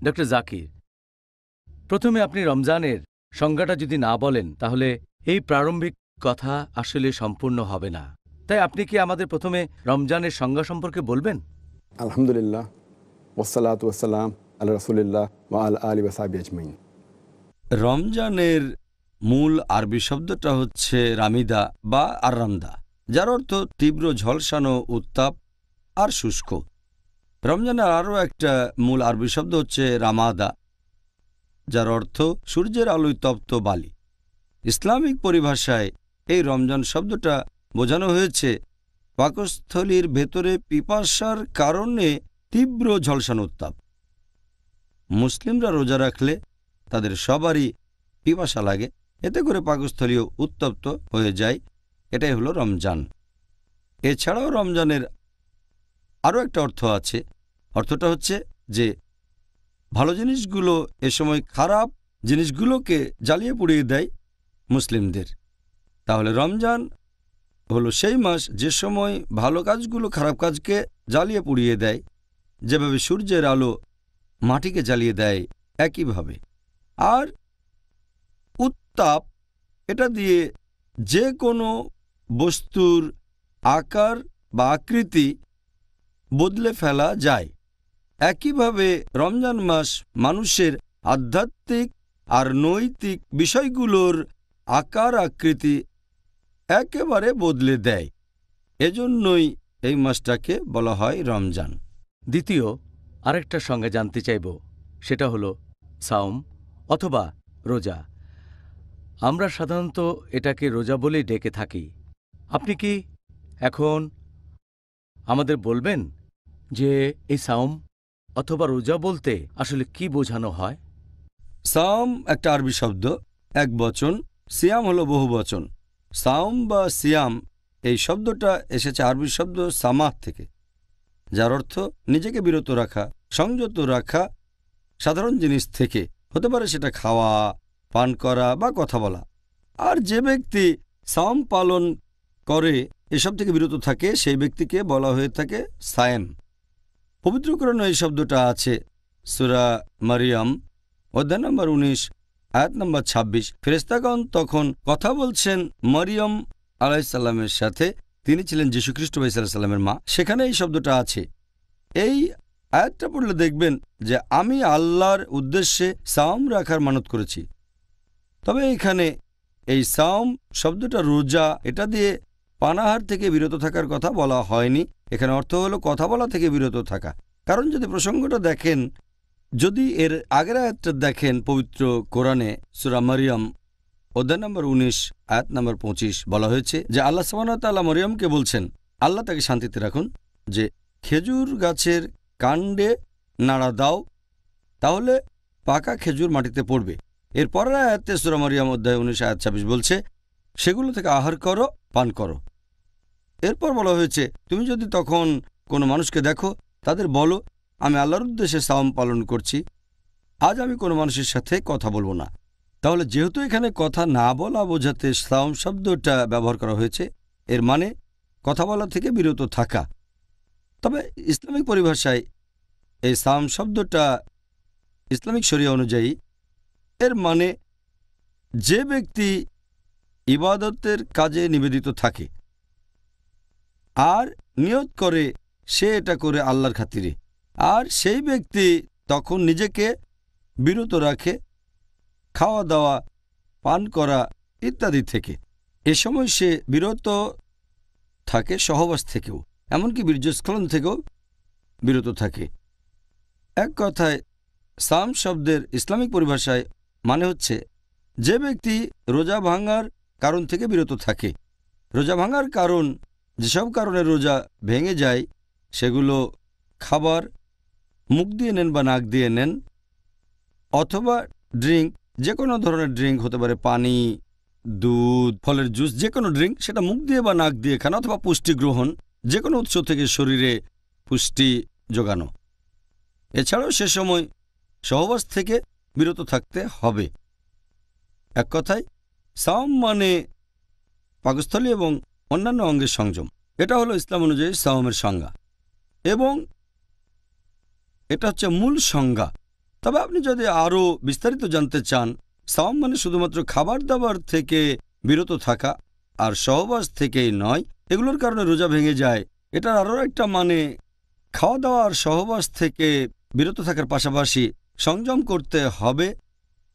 Doctor Zakir, প্রথমে আপনি রমজানের সংজ্ঞাটা যদি না বলেন তাহলে এই প্রারম্ভিক কথা আসলে সম্পূর্ণ হবে না। তাই আপনি কি আমাদের প্রথমে রমজানের সংজ্ঞা সম্পর্কে বলবেন? আলহামদুলিল্লাহ, ওয়াসসালাতু ওয়াসসালাম আলা রাসূলিল্লাহ ওয়া আলা আলিহি ওয়া সাহবিহি আজমাইন। রমজানের মূল আরবি শব্দটা হচ্ছে রামিদা বা আররামদা, যার অর্থ তীব্র ঝলসানো, উত্তাপ আর শুষ্ক। রমজানের আরও একটা মূল আরবি শব্দ হচ্ছে রামাদা, যার অর্থ সূর্যের আলোয় তপ্ত বালি। ইসলামিক পরিভাষায় এই রমজান শব্দটা বোঝানো হয়েছে পাকস্থলীর ভেতরে পিপাসার কারণে তীব্র ঝলসানো উত্তাপ। মুসলিমরা রোজা রাখলে তাদের সবারই পিপাসা লাগে, এতে করে পাকস্থলীয় উত্তপ্ত হয়ে যায়। এটাই হলো রমজান। এছাড়াও রমজানের আরও একটা অর্থ আছে। অর্থটা হচ্ছে যে ভালো জিনিসগুলো এ সময় খারাপ জিনিসগুলোকে জ্বালিয়ে পুড়িয়ে দেয় মুসলিমদের। তাহলে রমজান হলো সেই মাস যে সময় ভালো কাজগুলো খারাপ কাজকে জ্বালিয়ে পুড়িয়ে দেয়, যেভাবে সূর্যের আলো মাটিকে জ্বালিয়ে দেয় একইভাবে। আর উত্তাপ, এটা দিয়ে যে কোনো বস্তুর আকার বা আকৃতি বদলে ফেলা যায়। একইভাবে রমজান মাস মানুষের আধ্যাত্মিক আর নৈতিক বিষয়গুলোর আকার আকৃতি একেবারে বদলে দেয়। এজন্যই এই মাসটাকে বলা হয় রমজান। দ্বিতীয় আরেকটা সংজ্ঞা জানতে চাইব, সেটা হলো সাওম অথবা রোজা। আমরা সাধারণত এটাকে রোজা বলেই ডেকে থাকি। আপনি কি এখন আমাদের বলবেন যে এই সাওম অথবা রোজা বলতে আসলে কি বোঝানো হয়? সাওম একটা আরবি শব্দ, এক বচন। সিয়াম হলো বহু বচন। সাওম বা সিয়াম এই শব্দটা এসেছে আরবি শব্দ সামাহ থেকে, যার অর্থ নিজেকে বিরত রাখা, সংযত রাখা সাধারণ জিনিস থেকে। হতে পারে সেটা খাওয়া, পান করা বা কথা বলা। আর যে ব্যক্তি সাওম পালন করে, এসব থেকে বিরত থাকে, সেই ব্যক্তিকে বলা হয়ে থাকে সায়েম। পবিত্র কোরআনে এই শব্দটা আছে সূরা মারিয়াম অধ্যায় নম্বর 19 আয়াত নম্বর 26। ফেরেশতাগণ তখন কথা বলছেন মারিয়াম আলাইহিস সালামের সাথে। তিনি ছিলেন যীশু খ্রিস্ট আলাইহিস সালামের মা। সেখানে এই শব্দটা আছে। এই আয়াতটা পড়লে দেখবেন যে আমি আল্লাহর উদ্দেশ্যে সাওম রাখার মানত করেছি। তবে এখানে এই সাওম শব্দটা রোজা, এটা দিয়ে পানাহার থেকে বিরত থাকার কথা বলা হয়নি। এখানে অর্থ হলো কথা বলা থেকে বিরত থাকা। কারণ যদি প্রসঙ্গটা দেখেন, যদি এর আগের আয়াতটা দেখেন পবিত্র কোরআনে সূরা মারিয়াম অধ্যায় নম্বর 19 আয়াত নম্বর 25 বলা হয়েছে যে আল্লাহ সুবহানাহু ওয়া তাআলা মরিয়মকে বলছেন, আল্লাহ তাকে শান্তিতে রাখুন, যে খেজুর গাছের কাণ্ডে নাড়া দাও, তাহলে পাকা খেজুর মাটিতে পড়বে। এর পরের আয়াতে সূরা মারিয়াম অধ্যায় 19 আয়াত 26 বলছে, সেগুলো থেকে আহার করো, পান করো। এরপর বলা হয়েছে, তুমি যদি তখন কোনো মানুষকে দেখো, তাদের বলো, আমি আল্লাহর উদ্দেশ্যে সাওম পালন করছি, আজ আমি কোনো মানুষের সাথে কথা বলবো না। তাহলে যেহেতু এখানে কথা না বলা বোঝাতে সাওম শব্দটা ব্যবহার করা হয়েছে, এর মানে কথা বলা থেকে বিরত থাকা। তবে ইসলামিক পরিভাষায় এই সাওম শব্দটা ইসলামিক শরিয়া অনুযায়ী এর মানে যে ব্যক্তি ইবাদতের কাজে নিবেদিত থাকে আর নিয়ত করে সে এটা করে আল্লাহর খাতিরে, আর সেই ব্যক্তি তখন নিজেকে বিরত রাখে খাওয়া দাওয়া, পান করা ইত্যাদি থেকে। এ সময় সে বিরত থাকে সহবাস থেকেও, এমনকি বীর্যস্খলন থেকেও বিরত থাকে। এক কথায় সাওম শব্দের ইসলামিক পরিভাষায় মানে হচ্ছে যে ব্যক্তি রোজা ভাঙার কারণ থেকে বিরত থাকে। রোজা ভাঙার কারণ, যেসব কারণে রোজা ভেঙে যায় সেগুলো খাবার, মুখ দিয়ে নেন বা নাক দিয়ে নেন, অথবা ড্রিঙ্ক, যে কোনো ধরনের ড্রিঙ্ক হতে পারে, পানি, দুধ, ফলের জুস, যে কোনো ড্রিঙ্ক, সেটা মুখ দিয়ে বা নাক দিয়ে খানো, অথবা পুষ্টি গ্রহণ, যে কোনো উৎস থেকে শরীরে পুষ্টি যোগানো। এছাড়াও সে সময় সহবাস থেকে বিরত থাকতে হবে। এক কথায় সাওম মানে পাকস্থলী এবং অন্যান্য অঙ্গের সংযম। এটা হলো ইসলাম অনুযায়ী সাওমের সংজ্ঞা, এবং এটা হচ্ছে মূল সংজ্ঞা। তবে আপনি যদি আরও বিস্তারিত জানতে চান, সাওম মানে শুধুমাত্র খাবার দাবার থেকে বিরত থাকা আর সহবাস থেকেই নয়, এগুলোর কারণে রোজা ভেঙে যায়। এটার আরও একটা মানে খাওয়া দাওয়া আর সহবাস থেকে বিরত থাকার পাশাপাশি সংযম করতে হবে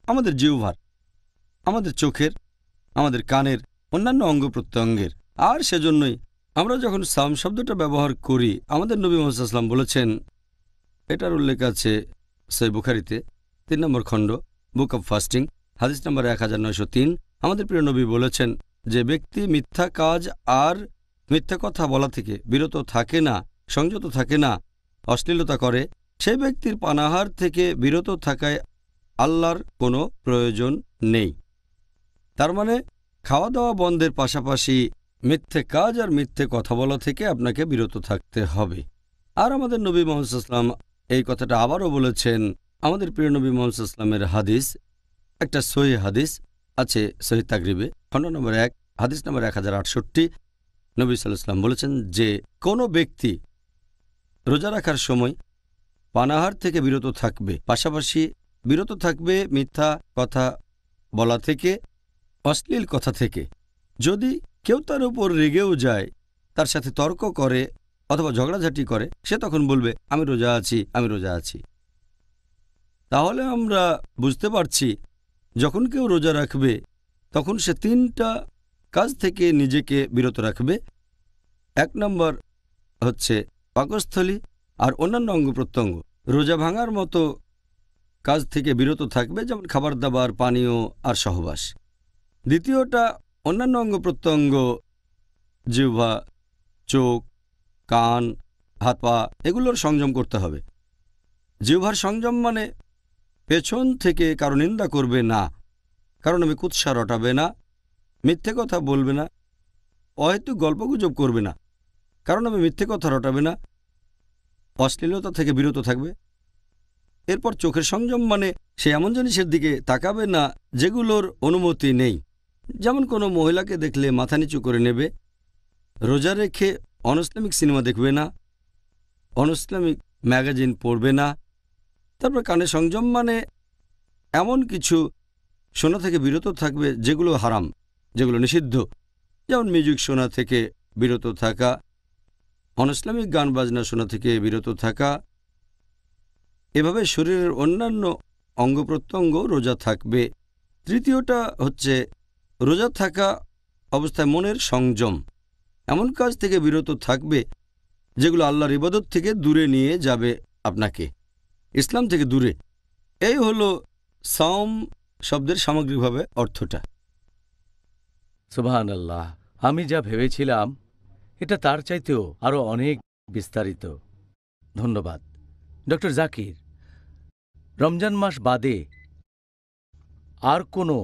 আমাদের জিহ্বার, আমাদের চোখের, আমাদের কানের, অন্যান্য অঙ্গ প্রত্যঙ্গের। আর সেজন্যই আমরা যখন সাওম শব্দটা ব্যবহার করি, আমাদের নবী মুহাম্মদ সাল্লাল্লাহু আলাইহি ওয়াসাল্লাম বলেছেন, এটার উল্লেখ আছে সহিহ বুখারীতে ৩ নম্বর খণ্ড, বুক অব ফাস্টিং, হাদিস নম্বর ১৯০৩। আমাদের প্রিয় নবী বলেছেন, যে ব্যক্তি মিথ্যা কাজ আর মিথ্যা কথা বলা থেকে বিরত থাকে না, সংযত থাকে না, অশ্লীলতা করে, সেই ব্যক্তির পানাহার থেকে বিরত থাকায় আল্লাহর কোনো প্রয়োজন নেই। তার মানে খাওয়া দাওয়া বন্ধের পাশাপাশি মিথ্যে কাজ আর মিথ্যে কথা বলা থেকে আপনাকে বিরত থাকতে হবে। আর আমাদের নবী মুহাম্মদ সাল্লাল্লাহু আলাইহি ওয়াসাল্লাম এই কথাটা আবারও বলেছেন। আমাদের প্রিয় নবী মুহাম্মদ সাল্লাল্লাহু আলাইহি ওয়াসাল্লামের হাদিস, একটা সহিহ হাদিস আছে সহিহ তাগরিবে, খণ্ড নম্বর 1, হাদিস নম্বর 1068। নবী সাল্লাল্লাহু আলাইহি ওয়াসাল্লাম বলেছেন যে কোনো ব্যক্তি রোজা রাখার সময় পানাহার থেকে বিরত থাকবে, পাশাপাশি বিরত থাকবে মিথ্যা কথা বলা থেকে, অশ্লীল কথা থেকে। যদি কেউ তার উপর রেগেও যায়, তার সাথে তর্ক করে অথবা ঝগড়াঝাটি করে, সে তখন বলবে আমি রোজা আছি, আমি রোজা আছি। তাহলে আমরা বুঝতে পারছি যখন কেউ রোজা রাখবে তখন সে 3টা কাজ থেকে নিজেকে বিরত রাখবে। 1 নম্বর হচ্ছে পাকস্থলী আর অন্যান্য অঙ্গ প্রত্যঙ্গ। রোজা ভাঙার মতো কাজ থেকে বিরত থাকবে, যেমন খাবার দাবার, পানীয় আর সহবাস। দ্বিতীয়টা অন্যান্য অঙ্গ প্রত্যঙ্গ, জিহ্বা, চোখ, কান, হাত পা, এগুলোর সংযম করতে হবে। জিহ্বার সংযম মানে পেছন থেকে কারো নিন্দা করবে না, কারণ আমি কুৎসা রটাবে না, মিথ্যে কথা বলবে না, অহেতুক গল্পগুজব করবে না, কারণ আমি মিথ্যে কথা রটাবে না, অশ্লীলতা থেকে বিরত থাকবে। এরপর চোখের সংযম মানে সে এমন জিনিসের দিকে তাকাবে না যেগুলোর অনুমতি নেই, যেমন কোনো মহিলাকে দেখলে মাথা নিচু করে নেবে। রোজা রেখে অনইসলামিক সিনেমা দেখবে না, অনইসলামিক ম্যাগাজিন পড়বে না। তারপর কানে সংযম মানে এমন কিছু শোনা থেকে বিরত থাকবে যেগুলো হারাম, যেগুলো নিষিদ্ধ, যেমন মিউজিক শোনা থেকে বিরত থাকা, অনইসলামিক গান বাজনা শোনা থেকে বিরত থাকা। এভাবে শরীরের অন্যান্য অঙ্গ প্রত্যঙ্গ রোজা থাকবে। তৃতীয়টা হচ্ছে রোজা থাকা অবস্থায় মনের সংযম, এমন কাজ থেকে বিরত থাকবে যেগুলো আল্লাহর ইবাদত থেকে দূরে নিয়ে যাবে আপনাকে, ইসলাম থেকে দূরে। এই হলো সাওম শব্দের সামগ্রিকভাবে অর্থটা। সুবহানাল্লাহ, আমি যা ভেবেছিলাম এটা তার চাইতেও আরও অনেক বিস্তারিত। ধন্যবাদ ডক্টর জাকির। রমজান মাস বাদে আর কোনো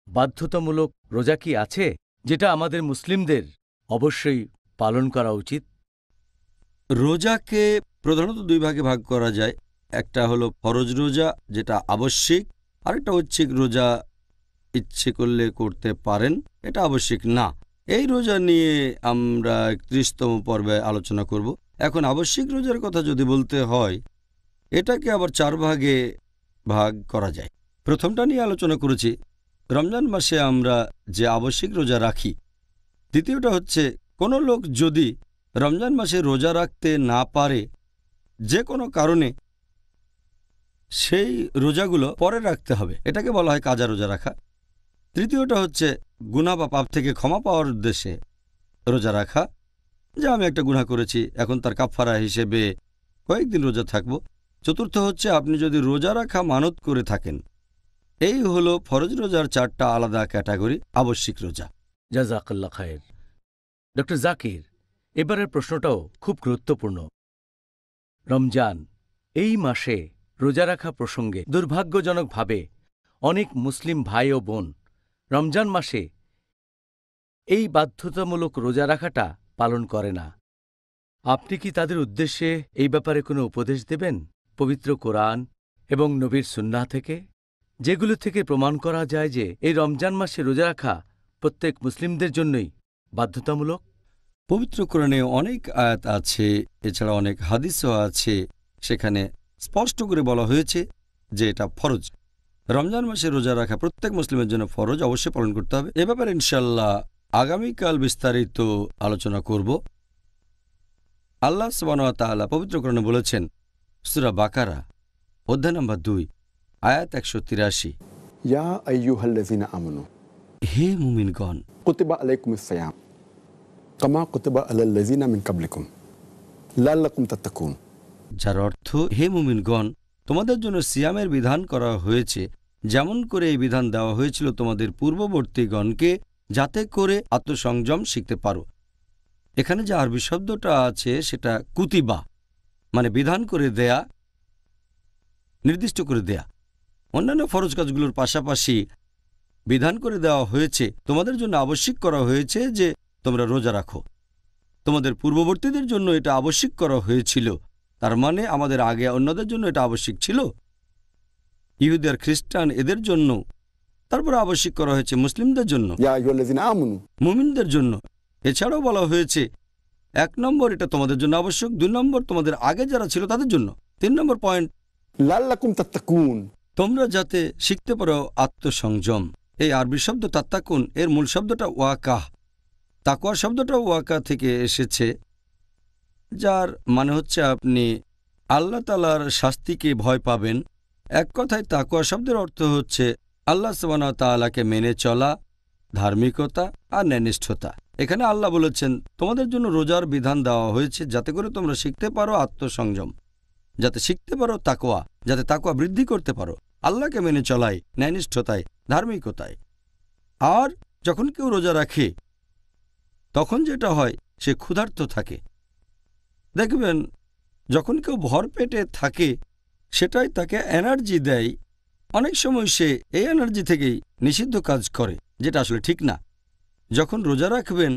বাধ্যতামূলক রোজা কি আছে যেটা আমাদের মুসলিমদের অবশ্যই পালন করা উচিত? রোজাকে প্রধানত 2 ভাগে ভাগ করা যায়। একটা হলো ফরজ রোজা, যেটা আবশ্যিক, আরেকটা ঐচ্ছিক রোজা, ইচ্ছে করলে করতে পারেন, এটা আবশ্যিক না। এই রোজা নিয়ে আমরা 31তম পর্বে আলোচনা করব। এখন আবশ্যিক রোজার কথা যদি বলতে হয়, এটাকে আবার 4 ভাগে ভাগ করা যায়। প্রথমটা নিয়ে আলোচনা করেছি, রমজান মাসে আমরা যে আবশ্যিক রোজা রাখি। দ্বিতীয়টা হচ্ছে কোনো লোক যদি রমজান মাসে রোজা রাখতে না পারে যে কোনো কারণে, সেই রোজাগুলো পরে রাখতে হবে, এটাকে বলা হয় কাজা রোজা রাখা। তৃতীয়টা হচ্ছে গুনাহ বা পাপ থেকে ক্ষমা পাওয়ার উদ্দেশ্যে রোজা রাখা, যে আমি একটা গুনাহ করেছি, এখন তার কাফারা হিসেবে কয়েকদিন রোজা থাকব। চতুর্থ হচ্ছে আপনি যদি রোজা রাখা মানত করে থাকেন। এই হলো ফরজ রোজার 4টা আলাদা ক্যাটাগরি আবশ্যিক রোজা। জাযাকাল্লাহ খায়ের। ডক্টর জাকির, এবারের প্রশ্নটাও খুব গুরুত্বপূর্ণ। রমজান এই মাসে রোজা রাখা প্রসঙ্গে দুর্ভাগ্যজনকভাবে অনেক মুসলিম ভাই ও বোন রমজান মাসে এই বাধ্যতামূলক রোজা রাখাটা পালন করে না। আপনি কি তাদের উদ্দেশ্যে এই ব্যাপারে কোনো উপদেশ দেবেন পবিত্র কোরআন এবং নবীর সুন্নাহ থেকে, যেগুলো থেকে প্রমাণ করা যায় যে এই রমজান মাসে রোজা রাখা প্রত্যেক মুসলিমদের জন্যই বাধ্যতামূলক? পবিত্র কোরআনে অনেক আয়াত আছে, এছাড়া অনেক হাদিসও আছে, সেখানে স্পষ্ট করে বলা হয়েছে যে এটা ফরজ। রমজান মাসে রোজা রাখা প্রত্যেক মুসলিমের জন্য ফরজ, অবশ্যই পালন করতে হবে। এ ব্যাপারে ইনশাল্লাহ আগামীকাল বিস্তারিত আলোচনা করব। আল্লাহ সুবহানাহু ওয়া তাআলা পবিত্র কোরআনে বলেছেন, সূরা বাকারা অধ্যায় নম্বর 2 আয়াত 183, ইয়া আইয়ুহাল্লাযিনা আমানু হে মুমিনগণ, কুতিবা আলাইকুমুস সিয়াম কামা কুতিবা আলাল্লাযিনা মিন ক্বাবলিকুম লাআল্লাকুম তাত্তাকুন। যার অর্থ, হে মুমিনগণ, তোমাদের জন্য সিয়ামের বিধান করা হয়েছে যেমন করে এই বিধান দেওয়া হয়েছিল তোমাদের পূর্ববর্তীগণকে, যাতে করে আত্মসংযম শিখতে পারো। এখানে যে আরবি শব্দটা আছে সেটা কুতিবা, মানে বিধান করে দেয়া, নির্দিষ্ট করে দেয়া। অন্যান্য ফরজ কাজগুলোর পাশাপাশি বিধান করে দেওয়া হয়েছে, তোমাদের জন্য আবশ্যিক করা হয়েছে যে তোমরা রোজা রাখো। তোমাদের পূর্ববর্তীদের জন্য এটা আবশ্যিক করা হয়েছিল, তার মানে আমাদের আগে অন্যদের জন্য এটা আবশ্যিক ছিল, ইহুদি আর খ্রিস্টান এদের জন্য। তারপর আবশ্যিক করা হয়েছে মুসলিমদের জন্য, ইয়া আইয়ুহাল্লাযিনা আমানু মুমিনদের জন্য। এছাড়াও বলা হয়েছে 1 নম্বর এটা তোমাদের জন্য আবশ্যক, 2 নম্বর তোমাদের আগে যারা ছিল তাদের জন্য, 3 নম্বর পয়েন্ট লাআল্লাকুম তাত্তাকুন। তোমরা যাতে শিখতে পারো আত্মসংযম। এই আরবি শব্দ তাত্তাকুন এর মূল শব্দটা ওয়াকাহ। তাকওয়া শব্দটা ওয়াকা থেকে এসেছে, যার মানে হচ্ছে আপনি আল্লাহ তাআলার শাস্তিকে ভয় পাবেন। এক কথায় তাকওয়া শব্দের অর্থ হচ্ছে আল্লাহ সুবহানাহু ওয়া তাআলাকে মেনে চলা, ধার্মিকতা আর ন্যায়নিষ্ঠতা। এখানে আল্লাহ বলেছেন তোমাদের জন্য রোজার বিধান দেওয়া হয়েছে যাতে করে তোমরা শিখতে পারো আত্মসংযম, যাতে শিখতে পারো তাকওয়া, যাতে তাকওয়া বৃদ্ধি করতে পারো আল্লাহকে মেনে চলায়, ন্যায়নিষ্ঠতায়, ধার্মিকতায়। আর যখন কেউ রোজা রাখে তখন যেটা হয়, সে ক্ষুধার্ত থাকে। দেখবেন যখন কেউ ভরপেটে থাকে সেটাই তাকে এনার্জি দেয়। অনেক সময় সে এই এনার্জি থেকেই নিষিদ্ধ কাজ করে, যেটা আসলে ঠিক না। যখন রোজা রাখবেন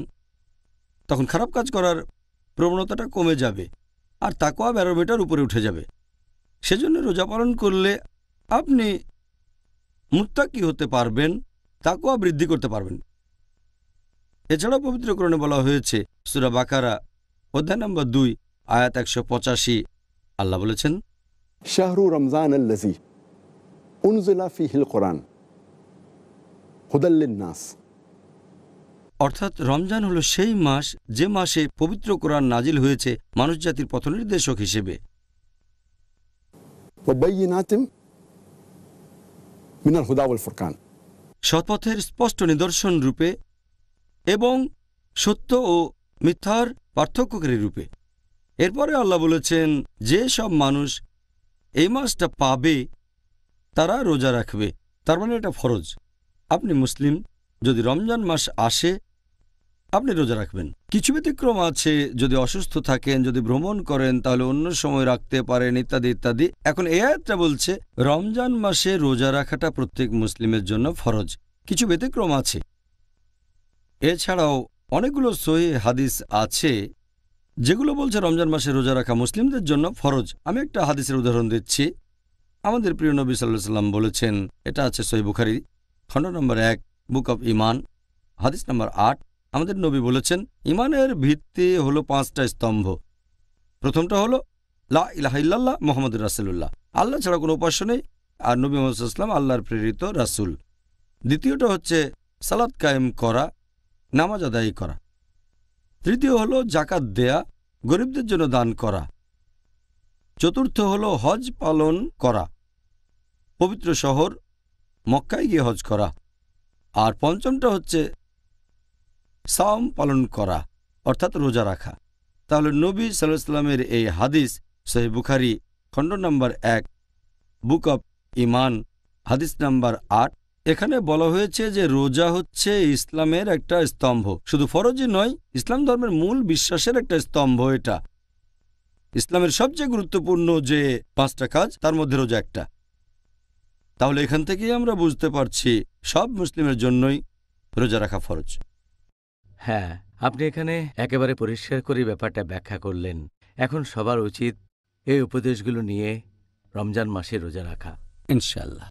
তখন খারাপ কাজ করার প্রবণতাটা কমে যাবে আর তাকওয়া ব্যারোমিটার উপরে উঠে যাবে। সেজন্য রোজা পালন করলে আপনি মুত্তাকি হতে পারবেন, তাকওয়া বৃদ্ধি করতে পারবেন। এছাড়াও পবিত্র কোরআনে বলা হয়েছে, সূরা বাকারা অধ্যায় নম্বর 2 আয়াত 185, আল্লাহ বলেছেন, শাহরু রমজান আল্লাযী উনজিলা ফীহিল কুরআন হুদাল লিন-নাস। অর্থাৎ রমজান হলো সেই মাস যে মাসে পবিত্র কোরআন নাজিল হয়েছে মানুষজাতির পথনির্দেশক হিসেবে, ওয়া বাইয়িনাতিন মিনাল হুদা ওয়াল ফুরকান, সৎপথের স্পষ্ট নিদর্শন রূপে এবং সত্য ও মিথ্যার পার্থক্যকারী রূপে। এরপরে আল্লাহ বলেছেন, যে সব মানুষ এই মাসটা পাবে তারা রোজা রাখবে। তার মানে এটা ফরজ। আপনি মুসলিম, যদি রমজান মাস আসে আপনি রোজা রাখবেন। কিছু ব্যতিক্রম আছে, যদি অসুস্থ থাকেন, যদি ভ্রমণ করেন তাহলে অন্য সময় রাখতে পারেন, ইত্যাদি ইত্যাদি। এখন এই আয়াতটা বলছে রমজান মাসে রোজা রাখাটা প্রত্যেক মুসলিমের জন্য ফরজ। কিছু ব্যতিক্রম আছে। এছাড়াও অনেকগুলো সহিহ হাদিস আছে যেগুলো বলছে রমজান মাসে রোজা রাখা মুসলিমদের জন্য ফরজ। আমি একটা হাদিসের উদাহরণ দিচ্ছি। আমাদের প্রিয় নবী সাল্লাল্লাহু আলাইহি ওয়াসাল্লাম বলেছেন, এটা আছে সহিহ বুখারী খণ্ড নম্বর 1 বুক অব ঈমান হাদিস নম্বর 8। আমাদের নবী বলেছেন, ঈমানের ভিত্তি হলো 5টা স্তম্ভ। প্রথমটা হলো লা ইলাহা ইল্লাল্লাহ মুহাম্মাদুর রাসূলুল্লাহ, আল্লাহ ছাড়া কোনো উপাস্য নেই আর নবী মুহাম্মদ সাল্লাল্লাহু আলাইহি ওয়াসাল্লাম আল্লাহর প্রেরিত রাসূল। দ্বিতীয়টা হচ্ছে সালাত কায়েম করা, নামাজ আদায় করা। তৃতীয় হলো জাকাত দেয়া, গরিবদের জন্য দান করা। চতুর্থ হলো হজ পালন করা, পবিত্র শহর মক্কায় গিয়ে হজ করা। আর পঞ্চমটা হচ্ছে সাওম পালন করা, অর্থাৎ রোজা রাখা। তাহলে নবী সাল্লাল্লাহু আলাইহি ওয়াসাল্লামের এই হাদিস সহিহ বুখারী খণ্ড নম্বর 1 বুক অব ঈমান হাদিস নাম্বার 8, এখানে বলা হয়েছে যে রোজা হচ্ছে ইসলামের একটা স্তম্ভ। শুধু ফরজই নয়, ইসলাম ধর্মের মূল বিশ্বাসের একটা স্তম্ভ। এটা ইসলামের সবচেয়ে গুরুত্বপূর্ণ যে 5টা কাজ, তার মধ্যে রোজা একটা। তাহলে এখান থেকেই আমরা বুঝতে পারছি সব মুসলিমের জন্যই রোজা রাখা ফরজ। হ্যাঁ, আপনি এখানে একেবারে পরিষ্কার করে ব্যাপারটা ব্যাখ্যা করলেন। এখন সবার উচিত এই উপদেশগুলো নিয়ে রমজান মাসে রোজা রাখা, ইনশাআল্লাহ।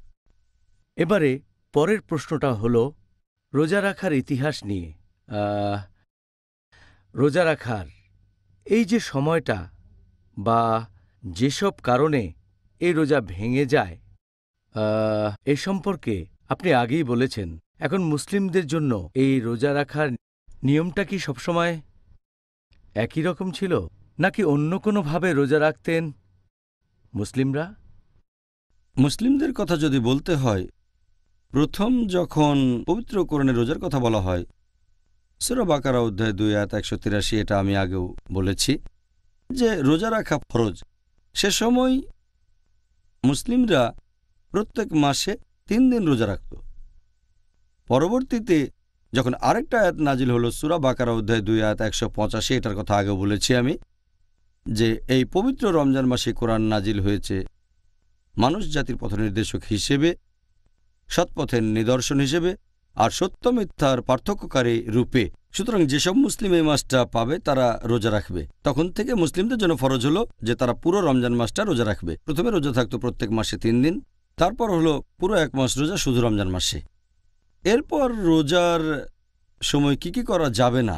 এবারে পরের প্রশ্নটা হলো রোজা রাখার ইতিহাস নিয়ে। রোজা রাখার এই যে সময়টা বা যেসব কারণে এই রোজা ভেঙে যায়, এ সম্পর্কে আপনি আগেই বলেছেন। এখন মুসলিমদের জন্য এই রোজা রাখার নিয়মটা কি সবসময় একই রকম ছিল, নাকি অন্য কোনোভাবে রোজা রাখতেন মুসলিমরা? মুসলিমদের কথা যদি বলতে হয়, প্রথম যখন পবিত্র কোরআনে রোজার কথা বলা হয়, সূরা বাকারা অধ্যায় 2 আয়াত 183, এটা আমি আগেও বলেছি যে রোজা রাখা ফরজ। সে সময় মুসলিমরা প্রত্যেক মাসে 3 দিন রোজা রাখত। পরবর্তীতে যখন আরেকটা আয়াত নাজিল হলো সূরা বাকারা অধ্যায় 2 আয়াত 185, এটার কথা আগেও বলেছি আমি, যে এই পবিত্র রমজান মাসে কোরআন নাজিল হয়েছে মানুষ জাতির পথনির্দেশক হিসেবে, সৎপথের নিদর্শন হিসেবে, আর সত্য মিথ্যার পার্থক্যকারী রূপে। সুতরাং যেসব মুসলিম এই মাসটা পাবে তারা রোজা রাখবে। তখন থেকে মুসলিমদের জন্য ফরজ হলো যে তারা পুরো রমজান মাসটা রোজা রাখবে। প্রথমে রোজা থাকতো প্রত্যেক মাসে 3 দিন, তারপর হলো পুরো 1 মাস রোজা শুধু রমজান মাসে। এরপর রোজার সময় কি করা যাবে না,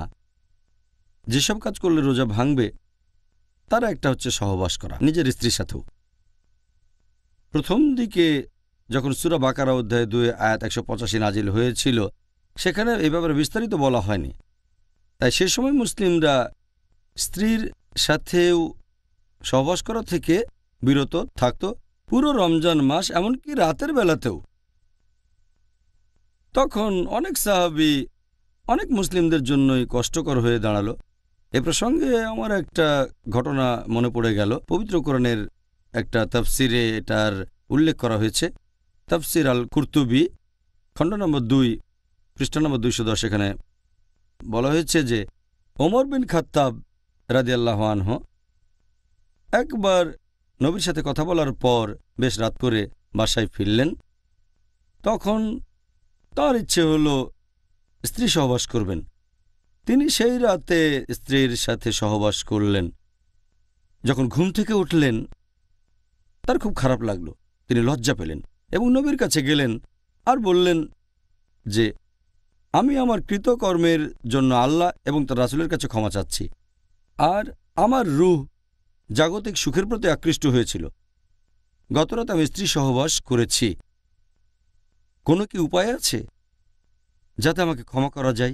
যেসব কাজ করলে রোজা ভাঙবে, তারা একটা হচ্ছে সহবাস করা নিজের স্ত্রীর সাথেও। প্রথম দিকে যখন সূরা বাকারা অধ্যায় 2 আয়াত 185 নাজিল হয়েছিল, সেখানে এই ব্যাপারে বিস্তারিত বলা হয়নি। তাই সে সময় মুসলিমরা স্ত্রীর সাথেও সহবাস করা থেকে বিরত থাকত পুরো রমজান মাস, এমনকি রাতের বেলাতেও। তখন অনেক সাহাবী অনেক মুসলিমদের জন্যই কষ্টকর হয়ে দাঁড়ালো। এ প্রসঙ্গে আমার একটা ঘটনা মনে পড়ে গেল। পবিত্র কোরআনের একটা তাফসিরে এটার উল্লেখ করা হয়েছে। তাফসির আল কুরতুবী খণ্ড নম্বর 2 পৃষ্ঠা নম্বর 210, এখানে বলা হয়েছে যে ওমর বিন খাত্তাব রাদিয়াল্লাহু আনহু একবার নবীর সাথে কথা বলার পর বেশ রাত করে বাসায় ফিরলেন। তখন তার ইচ্ছে হলো স্ত্রী সহবাস করবেন। তিনি সেই রাতে স্ত্রীর সাথে সহবাস করলেন। যখন ঘুম থেকে উঠলেন তার খুব খারাপ লাগলো, তিনি লজ্জা পেলেন এবং নবীর কাছে গেলেন আর বললেন যে আমি আমার কৃতকর্মের জন্য আল্লাহ এবং তার রাসূলের কাছে ক্ষমা চাচ্ছি, আর আমার রূহ জাগতিক সুখের প্রতি আকৃষ্ট হয়েছিল। গতরাত আমি স্ত্রী সহবাস করেছি। কোনো কি উপায় আছে যাতে আমাকে ক্ষমা করা যায়?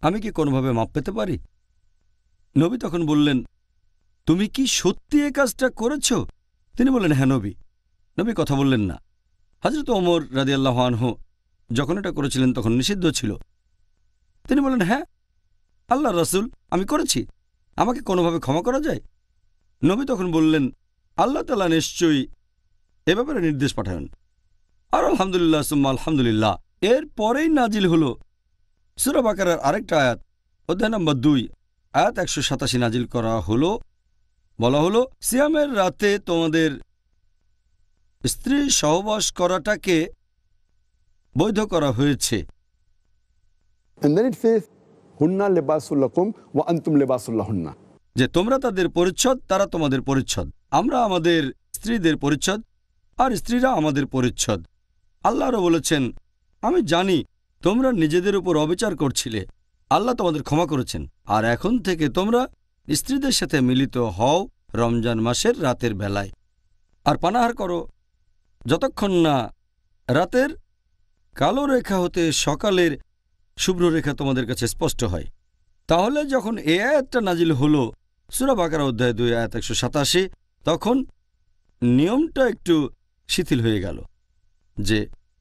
আমি কি কোনোভাবে মাপ পেতে পারি? নবী তখন বললেন, তুমি কি সত্যি এ কাজটা করেছ? তিনি বললেন, হ্যাঁ নবী। নবী কথা বললেন না। হযরত ওমর রাদিয়াল্লাহু আনহু যখন এটা করেছিলেন তখন নিষিদ্ধ ছিল। তিনি বললেন, হ্যাঁ আল্লাহর রাসূল, আমি করেছি, আমাকে কোনোভাবে ক্ষমা করা যায়? নবী তখন বললেন, আল্লাহ তাআলা নিশ্চয়ই এ ব্যাপারে নির্দেশ পাঠান। আর আলহামদুলিল্লাহ সুম্মা আলহামদুলিল্লাহ। এর পরেই নাজিল হল সূরা বাকারার আরেকটা আয়াত, অধ্যায় নম্বর 2 আয়াত 187 নাজিল করা হলো। বলা হলো, সিয়ামের রাতে তোমাদের স্ত্রী সহবাস করাটাকে বৈধ করা হয়েছে। And then it says, "Hunna libasul lakum wa antum libasul lahunna." যে তোমরা তাদের পরিচ্ছদ, তারা তোমাদের পরিচ্ছদ। আমরা আমাদের স্ত্রীদের পরিচ্ছদ আর স্ত্রীরা আমাদের পরিচ্ছদ। আল্লাহরও বলেছেন, আমি জানি তোমরা নিজেদের উপর অবিচার করছিলে, আল্লাহ তোমাদের ক্ষমা করেছেন, আর এখন থেকে তোমরা স্ত্রীদের সাথে মিলিত হও রমজান মাসের রাতের বেলায়, আর পানাহার করো যতক্ষণ না রাতের কালো রেখা হতে সকালের শুভ্র রেখা তোমাদের কাছে স্পষ্ট হয়। তাহলে যখন এ আয়াতটা নাজিল হলো সূরা বাকারা অধ্যায় 2 আয়াত 187, তখন নিয়মটা একটু শিথিল হয়ে গেল যে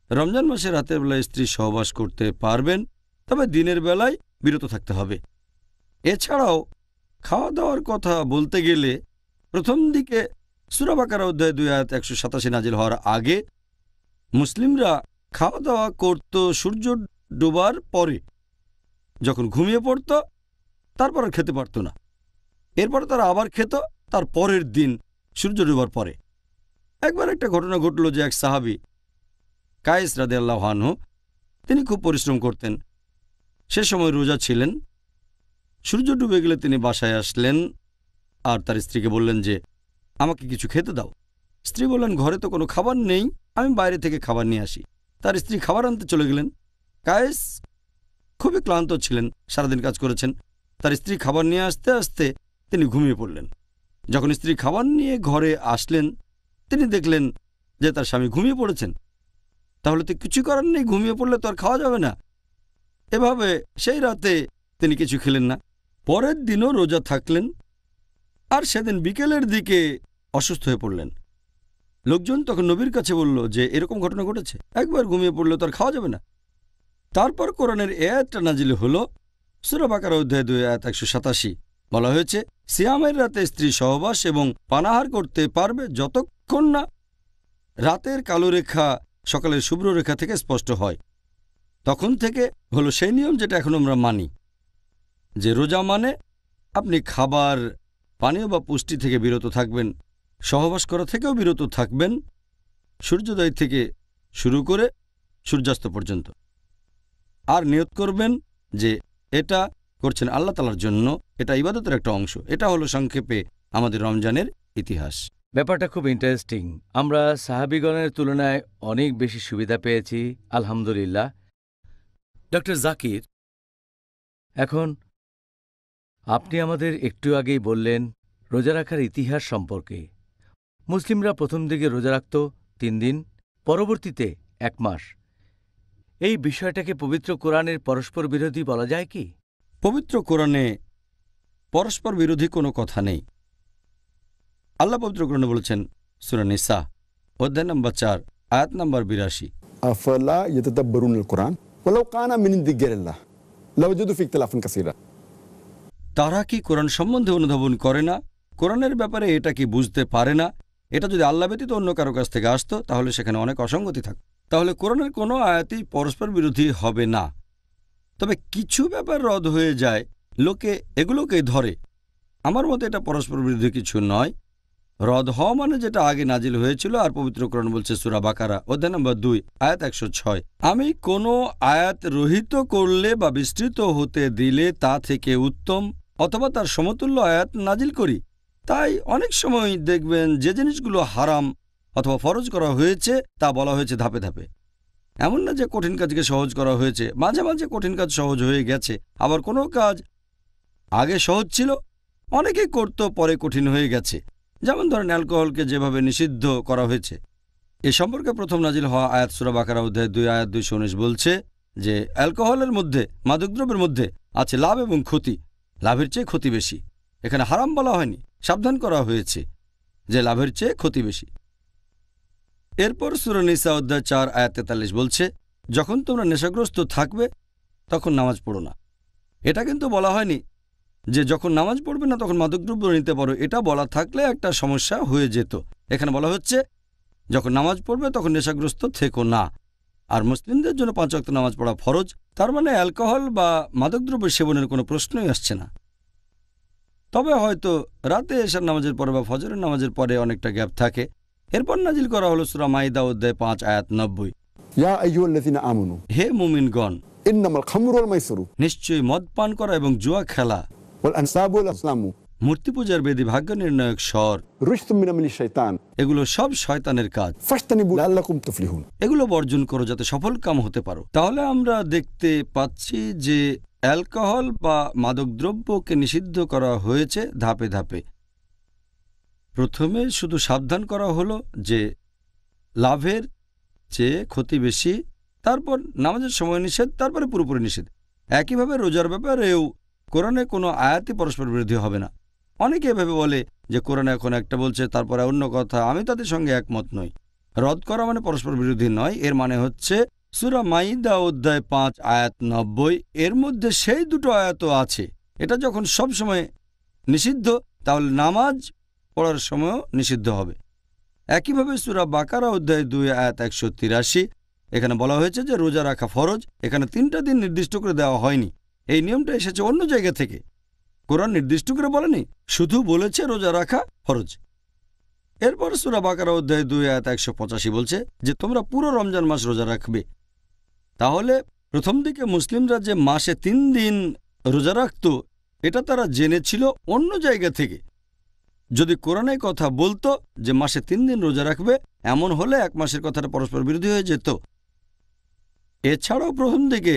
রমজান মাসে রাতের বেলায় স্ত্রী সহবাস করতে পারবেন, তবে দিনের বেলায় বিরত থাকতে হবে। এছাড়াও খাওয়া দাওয়ার কথা বলতে গেলে প্রথম দিকে সূরা বাকারা অধ্যায় 2 আয়াত 187 নাজিল হওয়ার আগে মুসলিমরা খাওয়া দাওয়া করত সূর্য ডোবার পরে। যখন ঘুমিয়ে পড়ত তারপর আর খেতে পারত না। এরপর তারা আবার খেত তার পরের দিন সূর্য ডোবার পরে। একবার একটা ঘটনা ঘটল যে এক সাহাবী কায়েস রাদিয়াল্লাহু আনহু, তিনি খুব পরিশ্রম করতেন, সে সময় রোজা ছিলেন। সূর্য ডুবে গেলে তিনি বাসায় আসলেন আর তার স্ত্রীকে বললেন যে আমাকে কিছু খেতে দাও। স্ত্রী বললেন, ঘরে তো কোনো খাবার নেই, আমি বাইরে থেকে খাবার নিয়ে আসি। তার স্ত্রী খাবার আনতে চলে গেলেন। কায়েস খুবই ক্লান্ত ছিলেন, সারাদিন কাজ করেছেন। তার স্ত্রী খাবার নিয়ে আসতে আসতে তিনি ঘুমিয়ে পড়লেন। যখন স্ত্রী খাবার নিয়ে ঘরে আসলেন তিনি দেখলেন যে তার স্বামী ঘুমিয়ে পড়েছেন। তাহলে তো কিছু করার নেই, ঘুমিয়ে পড়লে তো আর খাওয়া যাবে না। এভাবে সেই রাতে তিনি কিছু খেলেন না, পরের দিনও রোজা থাকলেন, আর সেদিন বিকেলের দিকে অসুস্থ হয়ে পড়লেন। লোকজন তখন নবীর কাছে বলল যে এরকম ঘটনা ঘটেছে, একবার ঘুমিয়ে পড়লে তো আর খাওয়া যাবে না। তারপর কোরআনের এই আয়াতটা নাজিল হলো, সূরা বাকারা অধ্যায় 2 আয়াত 187। বলা হয়েছে, সিয়ামের রাতে স্ত্রী সহবাস এবং পানাহার করতে পারবে যতক্ষণ না রাতের কালো রেখা সকালের শুভ্র রেখা থেকে স্পষ্ট হয়। তখন থেকে হলো সেই নিয়ম যেটা এখন আমরা মানি, যে রোজা মানে আপনি খাবার, পানীয় বা পুষ্টি থেকে বিরত থাকবেন, সহবাস করা থেকেও বিরত থাকবেন, সূর্যোদয় থেকে শুরু করে সূর্যাস্ত পর্যন্ত। আর নিয়ত করবেন যে এটা করছেন আল্লাহ তাআলার জন্য, এটা ইবাদতের একটা অংশ। এটা হলো সংক্ষেপে আমাদের রমজানের ইতিহাস। ব্যাপারটা খুব ইন্টারেস্টিং। আমরা সাহাবীগণের তুলনায় অনেক বেশি সুবিধা পেয়েছি, আলহামদুলিল্লাহ। ডক্টর জাকির, এখন আপনি আমাদের একটু আগেই বললেন রোজা রাখার ইতিহাস সম্পর্কে। মুসলিমরা প্রথম দিকে রোজা রাখত 3 দিন, পরবর্তীতে 1 মাস। এই বিষয়টাকে পবিত্র কোরআনের পরস্পর বিরোধী বলা যায় কি? পবিত্র কোরআনে পরস্পর বিরোধী কোনো কথা নেই। আল্লাহ পবিত্র কোরআনে বলেছেন, সূরা নিসা অধ্যায় নম্বর 4 আয়াত নম্বর 82, আফলা ইয়াতাদাব্বারুনাল কুরআন ওয়ালাউ কানা মিন ইনদি গায়রিল্লাহ লাওয়াজাদু ফি ইখতিলাফান কাসীরা। তারা কি কোরআন সম্বন্ধে অনুধাবন করে না? কোরআনের ব্যাপারে এটা কি বুঝতে পারে না? এটা যদি আল্লাহ ব্যতীত অন্য কারো কাছ থেকে আসতো তাহলে সেখানে অনেক অসঙ্গতি থাকত। তাহলে কোরআনের কোনো আয়াতই পরস্পর বিরোধী হবে না। তবে কিছু ব্যাপার রদ হয়ে যায়, লোকে এগুলোকেই ধরে। আমার মতে এটা পরস্পর বিরোধী কিছু নয়। রদ হওয়া মানে যেটা আগে নাজিল হয়েছিল। আর পবিত্র কোরআন বলছে সূরা বাকারা অধ্যায় নম্বর 2 আয়াত 106, আমি কোনো আয়াত রহিত করলে বা বিস্তৃত হতে দিলে তা থেকে উত্তম অথবা তার সমতুল্য আয়াত নাজিল করি। তাই অনেক সময় দেখবেন যে জিনিসগুলো হারাম অথবা ফরজ করা হয়েছে তা বলা হয়েছে ধাপে ধাপে। এমন না যে কঠিন কাজকে সহজ করা হয়েছে, মাঝে মাঝে কঠিন কাজ সহজ হয়ে গেছে। আবার কোনো কাজ আগে সহজ ছিল, অনেকেই করত, পরে কঠিন হয়ে গেছে। যেমন ধরেন অ্যালকোহলকে যেভাবে নিষিদ্ধ করা হয়েছে। এ সম্পর্কে প্রথম নাজিল হওয়া আয়াত সূরা বাকারা অধ্যায় 2 আয়াত 219 বলছে যে অ্যালকোহলের মধ্যে, মাদকদ্রব্যের মধ্যে আছে লাভ এবং ক্ষতি, লাভের চেয়ে ক্ষতি বেশি। এখানে হারাম বলা হয়নি, সাবধান করা হয়েছে যে লাভের চেয়ে ক্ষতি বেশি। এরপর সূরা নিসা অধ্যায় 4 আয়াত 43 বলছে, যখন তোমরা নেশাগ্রস্ত থাকবে তখন নামাজ পড়ো না। এটা কিন্তু বলা হয়নি যে যখন নামাজ পড়বে না তখন মাদকদ্রব্য নিতে পারো। এটা বলা থাকলে একটা সমস্যা হয়ে যেত। এখানে বলা হচ্ছে যখন নামাজ পড়বে তখন নেশাগ্রস্ত থেকো না। আর মুসলিমদের জন্য 5 ওয়াক্ত নামাজ পড়া ফরজ। তার মানে অ্যালকোহল বা মাদকদ্রব্য সেবনের কোনো প্রশ্নই আসছে না। তবে হয়তো রাতে এশার নামাজের পরে বা ফজরের নামাজের পরে অনেকটা গ্যাপ থাকে। এরপর নাজিল করা হলো সূরা মাইদা অধ্যায় 5 আয়াত 90, ইয়া আইয়ুহাল্লাযীনা আমানু হে মুমিনগণ, ইন্নামাল খামরু ওয়াল মাইসিরু নিশ্চয়ই মদ পান করা এবং জুয়া খেলা, ওয়াল আনসাবু ওয়াল আসলামু মূর্তি পূজার বেদী, ভাগ্য নির্ণায়ক স্বর, রিজসুম মিন আমালিশ শাইতান এগুলো সব শয়তানের কাজ। ফাজতানিবু লাআল্লাকুম তুফলিহুন। এগুলো বর্জন করো যাতে সফল কাম হতে পারো। তাহলে আমরা দেখতে পাচ্ছি যে অ্যালকোহল বা মাদকদ্রব্যকে নিষিদ্ধ করা হয়েছে ধাপে ধাপে। প্রথমে শুধু সাবধান করা হলো যে লাভের চেয়ে ক্ষতি বেশি, তারপর নামাজের সময় নিষেধ, তারপরে পুরোপুরি নিষেধ। একইভাবে রোজার ব্যাপারেও কোরআনে কোনো আয়াতই পরস্পর বিরোধী হবে না। অনেকে এভাবে বলে যে কোরআনে এখন একটা বলছে তারপরে অন্য কথা। আমি তাদের সঙ্গে একমত নই। রদ করা মানে পরস্পর বিরোধী নয়। এর মানে হচ্ছে সূরা মাইদা অধ্যায় 5 আয়াত 90, এর মধ্যে সেই দুটো আয়াতও আছে। এটা যখন সব সময় নিষিদ্ধ তাহলে নামাজ পড়ার সময়ও নিষিদ্ধ হবে। একইভাবে সূরা বাকারা অধ্যায় 2 আয়াত 183, এখানে বলা হয়েছে যে রোজা রাখা ফরজ। এখানে 3টা দিন নির্দিষ্ট করে দেওয়া হয়নি। এই নিয়মটা এসেছে অন্য জায়গা থেকে। কোরআন নির্দিষ্ট করে বলেনি, শুধু বলেছে রোজা রাখা ফরজ। এরপর সূরা বাকারা অধ্যায় 2 আয়াত 185 বলছে যে তোমরা পুরো রমজান মাস রোজা রাখবে। তাহলে প্রথম দিকে মুসলিমরা যে মাসে 3 দিন রোজা রাখত এটা তারা জেনেছিল অন্য জায়গা থেকে। যদি কোরআনে কথা বলতো যে মাসে 3 দিন রোজা রাখবে, এমন হলে 1 মাসের কথাটা পরস্পর বিরোধী হয়ে যেত। এছাড়াও প্রথম দিকে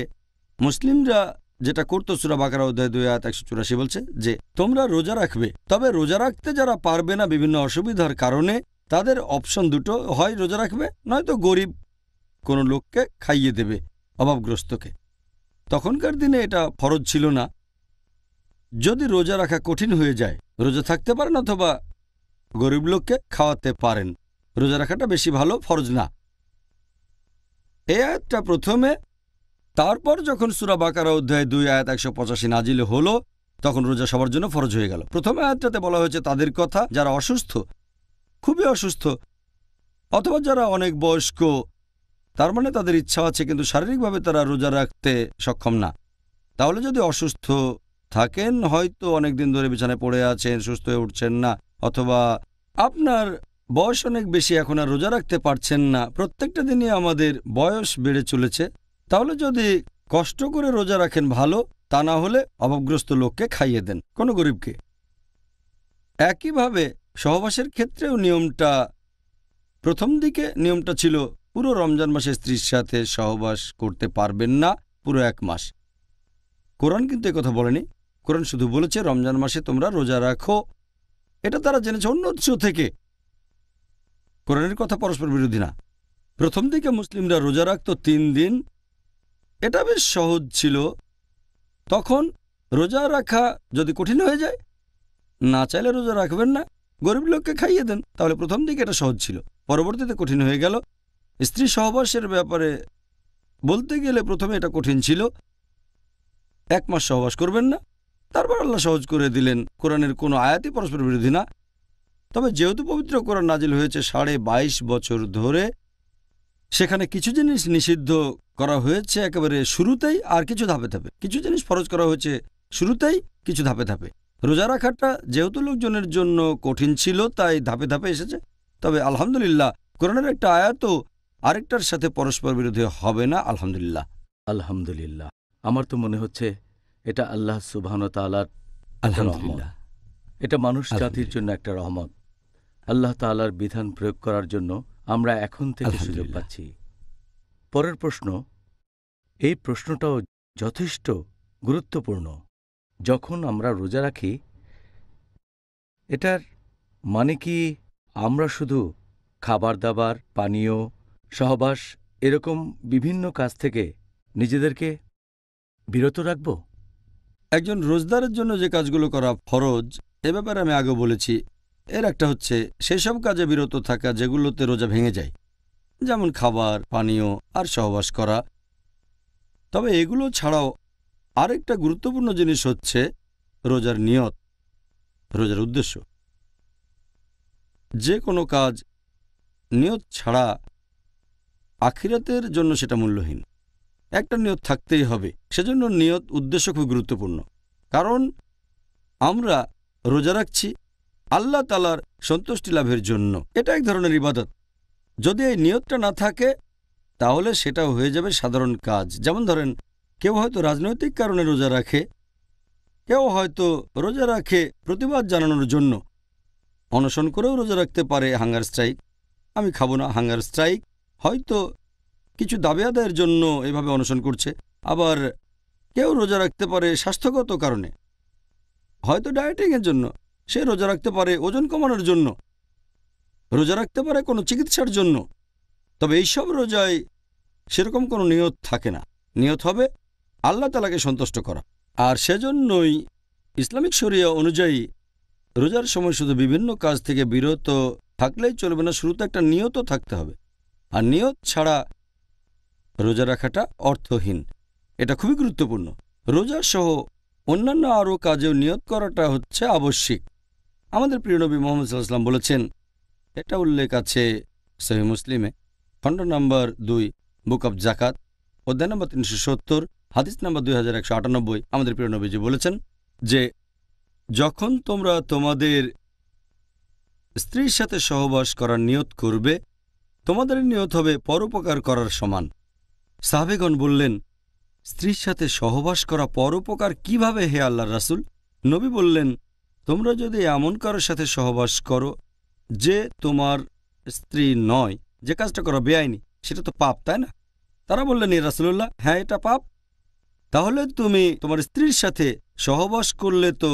মুসলিমরা যেটা করত, সূরা বাকারা অধ্যায় 2 আয়াত 184 বলছে যে তোমরা রোজা রাখবে। তবে রোজা রাখতে যারা পারবে না বিভিন্ন অসুবিধার কারণে, তাদের অপশন দুটো, হয় রোজা রাখবে নয়তো গরিব কোনো লোককে খাইয়ে দেবে, অভাবগ্রস্তকে। তখনকার দিনে এটা ফরজ ছিল না। যদি রোজা রাখা কঠিন হয়ে যায়, রোজা থাকতে পারেন অথবা গরিব লোককে খাওয়াতে পারেন। রোজা রাখাটা বেশি ভালো, ফরজ না। এই আয়াতটা প্রথমে, তারপর যখন সূরা বাকারা অধ্যায় 2 আয়াত 185 নাজিল হলো, তখন রোজা সবার জন্য ফরজ হয়ে গেল। প্রথমে আয়াতটাতে বলা হয়েছে তাদের কথা যারা অসুস্থ, খুবই অসুস্থ, অথবা যারা অনেক বয়স্ক, তার মানে তাদের ইচ্ছা আছে কিন্তু শারীরিকভাবে তারা রোজা রাখতে সক্ষম না। তাহলে যদি অসুস্থ থাকেন, হয়তো অনেক দিন ধরে বিছানায় পড়ে আছেন, সুস্থ হয়ে উঠছেন না, অথবা আপনার বয়স অনেক বেশি, এখন আর রোজা রাখতে পারছেন না, প্রত্যেকটা দিনই আমাদের বয়স বেড়ে চলেছে, তাহলে যদি কষ্ট করে রোজা রাখেন ভালো, তা না হলে অভাবগ্রস্ত লোককে খাইয়ে দেন, কোনো গরিবকে। একইভাবে সহবাসের ক্ষেত্রেও নিয়মটা, প্রথম দিকে নিয়মটা ছিল পুরো রমজান মাসে স্ত্রীর সাথে সহবাস করতে পারবেন না পুরো 1 মাস। কোরআন কিন্তু একথা বলেনি। কোরআন শুধু বলেছে রমজান মাসে তোমরা রোজা রাখো। এটা তারা জেনেছে অন্য উৎস থেকে। কোরআনের কথা পরস্পর বিরোধী না। প্রথম দিকে মুসলিমরা রোজা রাখত 3 দিন, এটা বেশ সহজ ছিল। তখন রোজা রাখা যদি কঠিন হয়ে যায়, না চাইলে রোজা রাখবেন না, গরিব লোককে খাইয়ে দেন, তাহলে প্রথম দিকে এটা সহজ ছিল। পরবর্তীতে কঠিন হয়ে গেল। স্ত্রী সহবাসের ব্যাপারে বলতে গেলে প্রথমে এটা কঠিন ছিল, 1 মাস সহবাস করবেন না, তারপর আল্লাহ সহজ করে দিলেন। কোরআনের কোনো আয়াতই পরস্পর বিরোধী না। তবে যেহেতু পবিত্র কোরআন নাজিল হয়েছে 22.5 বছর ধরে, সেখানে কিছু জিনিস নিষিদ্ধ করা হয়েছে একেবারে শুরুতেই, আর কিছু ধাপে ধাপে। কিছু জিনিস ফরজ করা হয়েছে শুরুতেই, কিছু ধাপে ধাপে। রোজা রাখাটা যেহেতু লোকজনের জন্য কঠিন ছিল, তাই ধাপে ধাপে এসেছে। তবে আলহামদুলিল্লাহ, কোরআনের একটা আয়াতও আরেকটার সাথে পরস্পর বিরোধী হবে না, আলহামদুলিল্লাহ। আলহামদুলিল্লাহ। আমার তো মনে হচ্ছে এটা আল্লাহ সুবহানাহু ওয়া তাআলার আলহামদুলিল্লাহ। এটা মানুষ জাতির জন্য একটা রহমত। আল্লাহ তাআলার বিধান প্রয়োগ করার জন্য আমরা এখন থেকে সুযোগ আলহামদুলিল্লাহ। পাচ্ছি। পরের প্রশ্ন, এই প্রশ্নটাও যথেষ্ট গুরুত্বপূর্ণ। যখন আমরা রোজা রাখি, এটার মানে কি আমরা শুধু খাবার দাবার, পানীয়, সহবাস এরকম বিভিন্ন কাজ থেকে নিজেদেরকে বিরত রাখব? একজন রোজদারের জন্য যে কাজগুলো করা ফরজ, এ ব্যাপারে আমি আগে বলেছি। এর একটা হচ্ছে সেসব কাজে বিরত থাকা যেগুলোতে রোজা ভেঙে যায়, যেমন খাবার, পানীয় আর সহবাস করা। তবে এগুলো ছাড়াও আরেকটা গুরুত্বপূর্ণ জিনিস হচ্ছে রোজার নিয়ত, রোজার উদ্দেশ্য। যে কোনো কাজ নিয়ত ছাড়া আখিরাতের জন্য সেটা মূল্যহীন। একটা নিয়ত থাকতেই হবে। সেজন্য নিয়ত, উদ্দেশ্য খুব গুরুত্বপূর্ণ। কারণ আমরা রোজা রাখছি আল্লাহ তাআলার সন্তুষ্টি লাভের জন্য। এটা এক ধরনের ইবাদত। যদি এই নিয়তটা না থাকে, তাহলে সেটা হয়ে যাবে সাধারণ কাজ। যেমন ধরেন, কেউ হয়তো রাজনৈতিক কারণে রোজা রাখে, কেউ হয়তো রোজা রাখে প্রতিবাদ জানানোর জন্য। অনশন করেও রোজা রাখতে পারে, হাঙ্গার স্ট্রাইক, আমি খাবো না, হাঙ্গার স্ট্রাইক। হয়তো কিছু দাবি আদায়ের জন্য এভাবে অনশন করছে। আবার কেউ রোজা রাখতে পারে স্বাস্থ্যগত কারণে, হয়তো ডায়েটিংয়ের জন্য। সে রোজা রাখতে পারে ওজন কমানোর জন্য, রোজা রাখতে পারে কোনো চিকিৎসার জন্য। তবে এইসব রোজায় সেরকম কোনো নিয়ত থাকে না। নিয়ত হবে আল্লাহ তাআলাকে সন্তুষ্ট করা। আর সেজন্যই ইসলামিক শরিয়া অনুযায়ী রোজার সময় শুধু বিভিন্ন কাজ থেকে বিরত থাকলেই চলবে না, শুরুতে একটা নিয়তও থাকতে হবে। আর নিয়ত ছাড়া রোজা রাখাটা অর্থহীন। এটা খুবই গুরুত্বপূর্ণ। রোজা সহ অন্যান্য আরও কাজেও নিয়ত করাটা হচ্ছে আবশ্যিক। আমাদের প্রিয় নবী মুহাম্মদ সাল্লাল্লাহু আলাইহি ওয়াসাল্লাম বলেছেন, এটা উল্লেখ আছে সহিহ মুসলিমে, খণ্ড নম্বর 2, বুক অব জাকাত, অধ্যায় নম্বর 370, হাদিস নম্বর 2198। আমাদের প্রিয় নবীজি বলেছেন যে, যখন তোমরা তোমাদের স্ত্রীর সাথে সহবাস করার নিয়ত করবে, তোমাদের নিয়ত হবে পরোপকার করার সমান। সাহাবেগণ বললেন, স্ত্রীর সাথে সহবাস করা পরোপকার কিভাবে হে আল্লাহর রাসূল? নবী বললেন, তোমরা যদি এমন কারোর সাথে সহবাস করো যে তোমার স্ত্রী নয়, যে কাজটা করা বেআইনি, সেটা তো পাপ, তাই না? তারা বললেন, ইয়া রাসূলুল্লাহ, হ্যাঁ এটা পাপ। তাহলে তুমি তোমার স্ত্রীর সাথে সহবাস করলে তো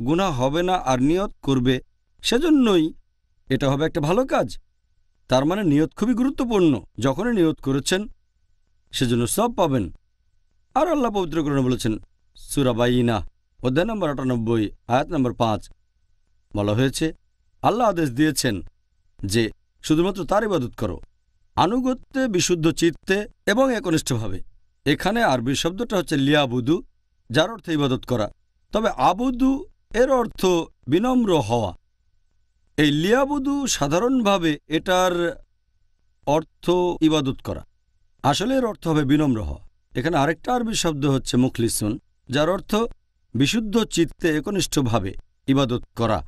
গুনাহ হবে না, আর নিয়ত করবে, সেজন্যই এটা হবে একটা ভালো কাজ। তার মানে নিয়ত খুবই গুরুত্বপূর্ণ। যখনই নিয়ত করেছেন সেজন্য সব পাবেন। আর আল্লাহ পবিত্র কোরআনে বলেছেন, সূরা বাইয়িনা অধ্যায় নম্বর ৯৮ আয়াত নম্বর ৫, বলা হয়েছে আল্লাহ আদেশ দিয়েছেন যে শুধুমাত্র তার ইবাদত করো, আনুগত্যে, বিশুদ্ধ চিত্তে এবং একনিষ্ঠভাবে। এখানে আরবি শব্দটা হচ্ছে লিয়াবুদু, যার অর্থ ইবাদত করা। তবে আবুদু এর অর্থ বিনম্র হওয়া। এই লিয়াবুদু সাধারণভাবে এটার অর্থ ইবাদত করা, আসলে এর অর্থ হবে বিনম্র হওয়া। এখানে আরেকটা আরবি শব্দ হচ্ছে মুখলিসুন, যার অর্থ বিশুদ্ধ চিত্তে একনিষ্ঠভাবে ইবাদত করা।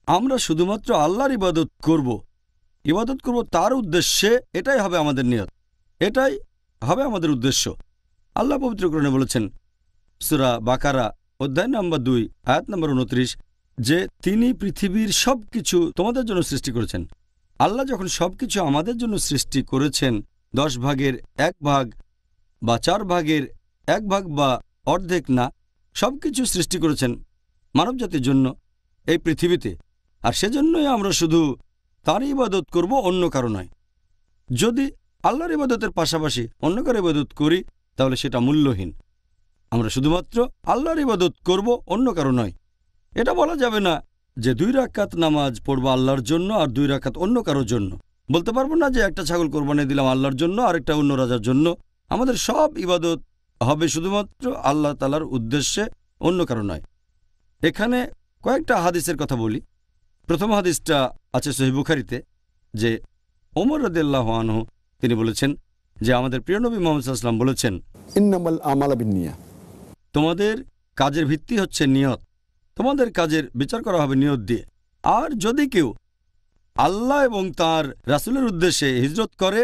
আমরা শুধুমাত্র আল্লাহর ইবাদত করব তার উদ্দেশ্যে, এটাই হবে আমাদের নিয়ত, এটাই হবে আমাদের উদ্দেশ্য। আল্লাহ পবিত্র কোরআনে বলেছেন সূরা বাকারা অধ্যায় নম্বর ২ আয়াত নম্বর ২৯ যে তিনি পৃথিবীর সব কিছু তোমাদের জন্য সৃষ্টি করেছেন। আল্লাহ যখন সব কিছু আমাদের জন্য সৃষ্টি করেছেন, ১০ ভাগের ১ ভাগ বা ৪ ভাগের ১ ভাগ বা অর্ধেক না, সব কিছু সৃষ্টি করেছেন মানবজাতির জন্য এই পৃথিবীতে। আর সেজন্যই আমরা শুধু তার ইবাদত করব, অন্য কারো নয়। যদি আল্লাহর ইবাদতের পাশাপাশি অন্য কারো ইবাদত করি তাহলে সেটা মূল্যহীন। আমরা শুধুমাত্র আল্লাহর ইবাদত করব, অন্য কারো নয়। এটা বলা যাবে না যে ২ রাকাত নামাজ পড়ব আল্লাহর জন্য আর ২ রাকাত অন্য কারোর জন্য। বলতে পারবো না যে একটা ছাগল কোরবানি দিলাম আল্লাহর জন্য আর একটা অন্য রাজার জন্য। আমাদের সব ইবাদত হবে শুধুমাত্র আল্লাহ তাআলার উদ্দেশ্যে, অন্য কারো নয়। এখানে কয়েকটা হাদিসের কথা বলি। প্রথম হাদিসটা আছে সহিহ বুখারীতে, যে ওমর রাদিয়াল্লাহু আনহু তিনি বলেছেন যে আমাদের প্রিয় নবী মুহাম্মদ সাল্লাল্লাহু আলাইহি ওয়াসাল্লাম বলেছেন, ইন্নামাল আমালা বিন্নিয়া, তোমাদের কাজের ভিত্তি হচ্ছে নিয়ত, তোমাদের কাজের বিচার করা হবে নিয়ত দিয়ে। আর যদি কেউ আল্লাহ এবং তার রাসূলের উদ্দেশ্যে হিজরত করে,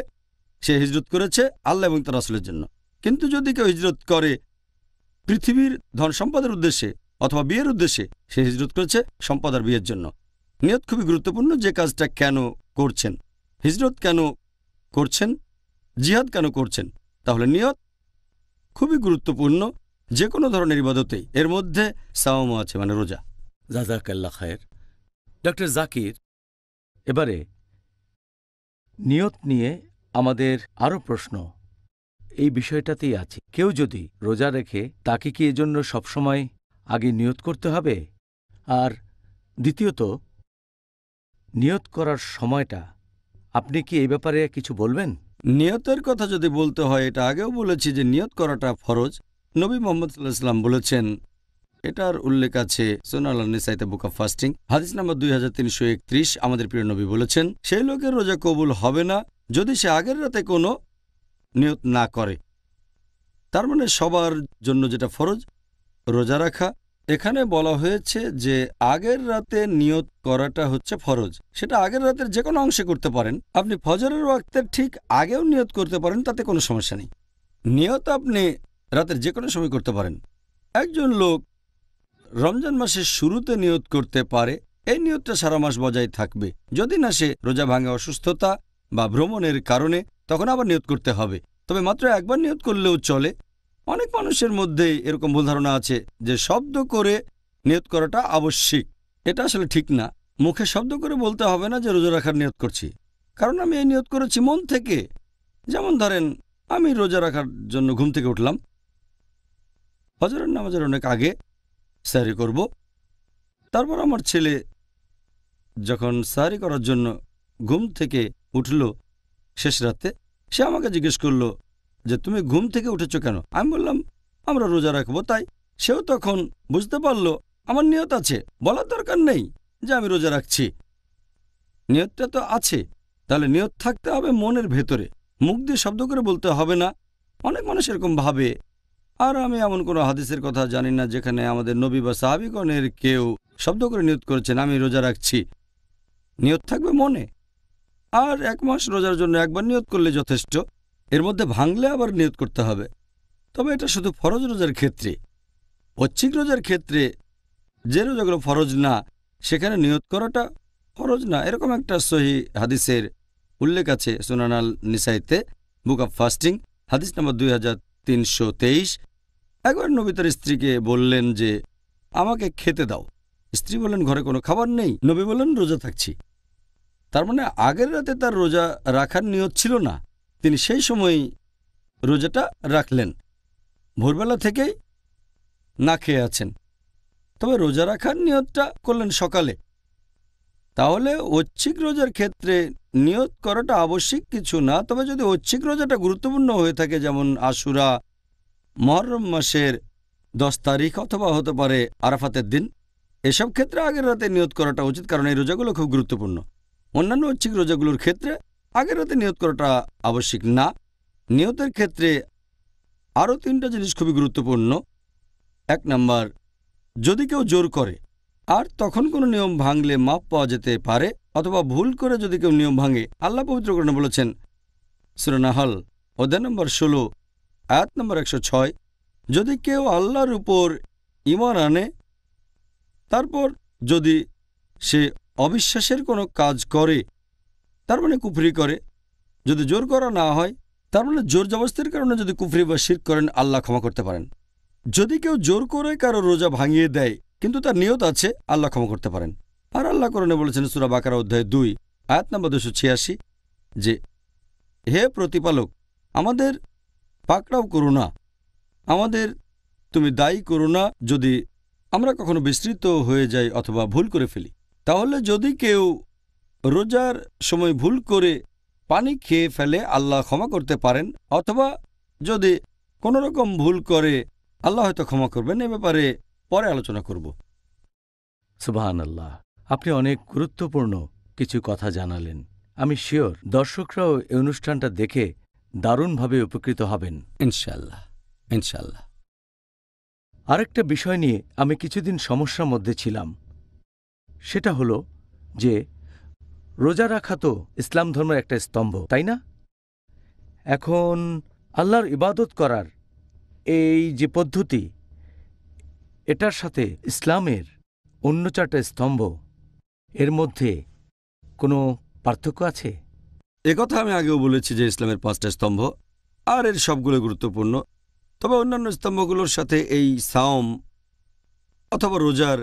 সে হিজরত করেছে আল্লাহ এবং তার রাসূলের জন্য। কিন্তু যদি কেউ হিজরত করে পৃথিবীর ধন সম্পদের উদ্দেশ্যে অথবা বিয়ের উদ্দেশ্যে, সে হিজরত করেছে সম্পদ আর বিয়ের জন্য। নিয়ত খুবই গুরুত্বপূর্ণ, যে কাজটা কেন করছেন, হিজরত কেন করছেন, জিহাদ কেন করছেন। তাহলে নিয়ত খুবই গুরুত্বপূর্ণ যে কোনো ধরনের ইবাদতেই। এর মধ্যে সাওমও আছে, মানে রোজা। জাযাকাল্লাহ খায়ের। ডক্টর জাকির, এবারে নিয়ত নিয়ে আমাদের আরও প্রশ্ন এই বিষয়টাতেই আছে। কেউ যদি রোজা রেখে তাকে কি এজন্য সবসময় আগে নিয়ত করতে হবে? আর দ্বিতীয়ত, নিয়ত করার সময়টা আপনি কি এই ব্যাপারে কিছু বলবেন? নিয়তের কথা যদি বলতে হয়, এটা আগেও বলেছি যে নিয়ত করাটা ফরজ। নবী মুহাম্মদ সাল্লাল্লাহু আলাইহি ওয়াসাল্লাম বলেছেন, এটার উল্লেখ আছে সুনান আন-নিসাইতে বুক অব ফাস্টিং হাদিস নাম্বার 2331। আমাদের প্রিয় নবী বলেছেন, সেই লোকের রোজা কবুল হবে না যদি সে আগের রাতে কোনো নিয়ত না করে। তার মানে সবার জন্য যেটা ফরজ রোজা রাখা, এখানে বলা হয়েছে যে আগের রাতে নিয়ত করাটা হচ্ছে ফরজ। সেটা আগের রাতের যে কোনো অংশে করতে পারেন। আপনি ফজরের ওয়াক্তের ঠিক আগেও নিয়ত করতে পারেন, তাতে কোনো সমস্যা নেই। নিয়ত আপনি রাতের যে কোনো সময় করতে পারেন। একজন লোক রমজান মাসের শুরুতে নিয়ত করতে পারে, এই নিয়তটা সারা মাস বজায় থাকবে। যদি না সে রোজা ভাঙে অসুস্থতা বা ভ্রমণের কারণে, তখন আবার নিয়ত করতে হবে। তবে মাত্র একবার নিয়ত করলেও চলে। অনেক মানুষের মধ্যে এরকম ভুল ধারণা আছে যে শব্দ করে নিয়ত করাটা আবশ্যিক। এটা আসলে ঠিক না। মুখে শব্দ করে বলতে হবে না যে রোজা রাখার নিয়ত করছি, কারণ আমি এই নিয়ত করেছি মন থেকে। যেমন ধরেন, আমি রোজা রাখার জন্য ঘুম থেকে উঠলাম, ফজরের নামাজের অনেক আগে সাহরি করব। তারপর আমার ছেলে যখন সাহরি করার জন্য ঘুম থেকে উঠল শেষ রাতে, সে আমাকে জিজ্ঞেস করলো যে তুমি ঘুম থেকে উঠেছো কেন? আমি বললাম আমরা রোজা রাখবো তাই। সেও তখন বুঝতে পারলো আমার নিয়ত আছে, বলার দরকার নেই যে আমি রোজা রাখছি। নিয়তটা তো আছে, তাহলে নিয়ত থাকতে হবে মনের ভেতরে, মুখ দিয়ে শব্দ করে বলতে হবে না। অনেক মানুষ এরকম ভাবে। আর আমি এমন কোনো হাদিসের কথা জানি না যেখানে আমাদের নবী বা সাহাবীগণের কেউ শব্দ করে নিয়ত করেছেন আমি রোজা রাখছি। নিয়ত থাকবে মনে। আর 1 মাস রোজার জন্য একবার নিয়ত করলে যথেষ্ট। এর মধ্যে ভাঙলে আবার নিয়ত করতে হবে। তবে এটা শুধু ফরজ রোজার ক্ষেত্রে। ঐচ্ছিক রোজার ক্ষেত্রে যে রোজাগুলো ফরজ না, সেখানে নিয়ত করাটা ফরজ না। এরকম একটা সহিহ হাদিসের উল্লেখ আছে সুনান আল-নিসাইতে বুক অব ফাস্টিং হাদিস নম্বর 2323। একবার নবী তার স্ত্রীকে বললেন যে আমাকে খেতে দাও। স্ত্রী বললেন ঘরে কোনো খাবার নেই। নবী বললেন রোজা থাকছি। তার মানে আগের রাতে তার রোজা রাখার নিয়ত ছিল না। তিনি সেই সময়ই রোজাটা রাখলেন, ভোরবেলা থেকেই না খেয়ে আছেন, তবে রোজা রাখার নিয়তটা করলেন সকালে, তাহলে ঐচ্ছিক রোজার ক্ষেত্রে নিয়ত করাটা আবশ্যিক কিছু না। তবে যদি ঐচ্ছিক রোজাটা গুরুত্বপূর্ণ হয়ে থাকে, যেমন আশুরা, মুহররম মাসের 10 তারিখ অথবা হতে পারে আরাফাতের দিন, এসব ক্ষেত্রে আগের রাতে নিয়ত করাটা উচিত, কারণ এই রোজাগুলো খুব গুরুত্বপূর্ণ। অন্যান্য ঐচ্ছিক রোজাগুলোর ক্ষেত্রে আগের রাতে নিয়ত করাটা আবশ্যিক না। নিয়তের ক্ষেত্রে আরও 3টা জিনিস খুবই গুরুত্বপূর্ণ। 1 নাম্বার, যদি কেউ জোর করে আর তখন কোনো নিয়ম ভাঙলে মাপ পাওয়া যেতে পারে, অথবা ভুল করে যদি কেউ নিয়ম ভাঙে, আল্লাহ পবিত্র কোরআনে বলেছেন সূরা নাহল অধ্যায় নম্বর 16 আয়াত নম্বর 106, যদি কেউ আল্লাহর উপর ঈমান আনে, তারপর যদি সে অবিশ্বাসের কোনো কাজ করে, তার মানে কুফরি করে, যদি জোর করা না হয়, তার মানে জোর জবরদস্তির কারণে যদি কুফরি বা শিরক করেন, আল্লাহ ক্ষমা করতে পারেন। যদি কেউ জোর করে কারো রোজা ভাঙিয়ে দেয় কিন্তু তার নিয়ত আছে, আল্লাহ ক্ষমা করতে পারেন। আর আল্লাহ কোরআনে বলেছেন সূরা বাকারা অধ্যায় 2 আয়াত নম্বর 286 যে, হে প্রতিপালক, আমাদের পাকড়াও করো না, আমাদের তুমি দায়ী করো না যদি আমরা কখনো বিস্মৃত হয়ে যাই অথবা ভুল করে ফেলি। তাহলে যদি কেউ রোজার সময় ভুল করে পানি খেয়ে ফেলে, আল্লাহ ক্ষমা করতে পারেন, অথবা যদি কোনো রকম ভুল করে, আল্লাহ হয়তো ক্ষমা করবেন। এ ব্যাপারে পরে আলোচনা করব। সুবহানাল্লাহ, আপনি অনেক গুরুত্বপূর্ণ কিছু কথা জানালেন। আমি শিওর দর্শকরাও এই অনুষ্ঠানটা দেখে দারুণভাবে উপকৃত হবেন। ইনশাআল্লাহ, ইনশাআল্লাহ। আরেকটা বিষয় নিয়ে আমি কিছুদিন সমস্যার মধ্যে ছিলাম, সেটা হলো যে রোজা রাখা তো ইসলাম ধর্মের একটা স্তম্ভ, তাই না? এখন আল্লাহর ইবাদত করার এই যে পদ্ধতি, এটার সাথে ইসলামের অন্য 4টা স্তম্ভ, এর মধ্যে কোনো পার্থক্য আছে? একথা আমি আগেও বলেছি যে ইসলামের 5টা স্তম্ভ, আর এর সবগুলো গুরুত্বপূর্ণ। তবে অন্যান্য স্তম্ভগুলোর সাথে এই সাওম অথবা রোজার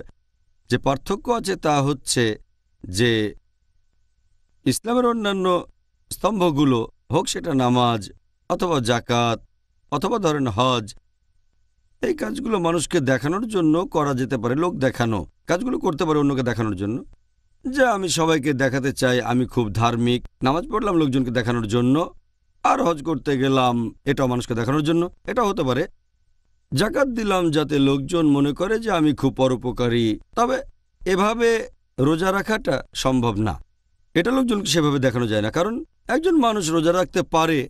যে পার্থক্য আছে তা হচ্ছে যে ইসলামের অন্যান্য স্তম্ভগুলো, হোক সেটা নামাজ অথবা জাকাত অথবা ধরেন হজ, এই কাজগুলো মানুষকে দেখানোর জন্য করা যেতে পারে। লোক দেখানো কাজগুলো করতে পারে অন্যকে দেখানোর জন্য, যে আমি সবাইকে দেখাতে চাই আমি খুব ধার্মিক। নামাজ পড়লাম লোকজনকে দেখানোর জন্য, আর হজ করতে গেলাম এটাও মানুষকে দেখানোর জন্য, এটা হতে পারে। জাকাত দিলাম যাতে লোকজন মনে করে যে আমি খুব পরোপকারী। তবে এভাবে রোজা রাখাটা সম্ভব না, এটা লোকজনকে সেভাবে দেখানো যায় না। কারণ একজন মানুষ রোজা রাখতে পারে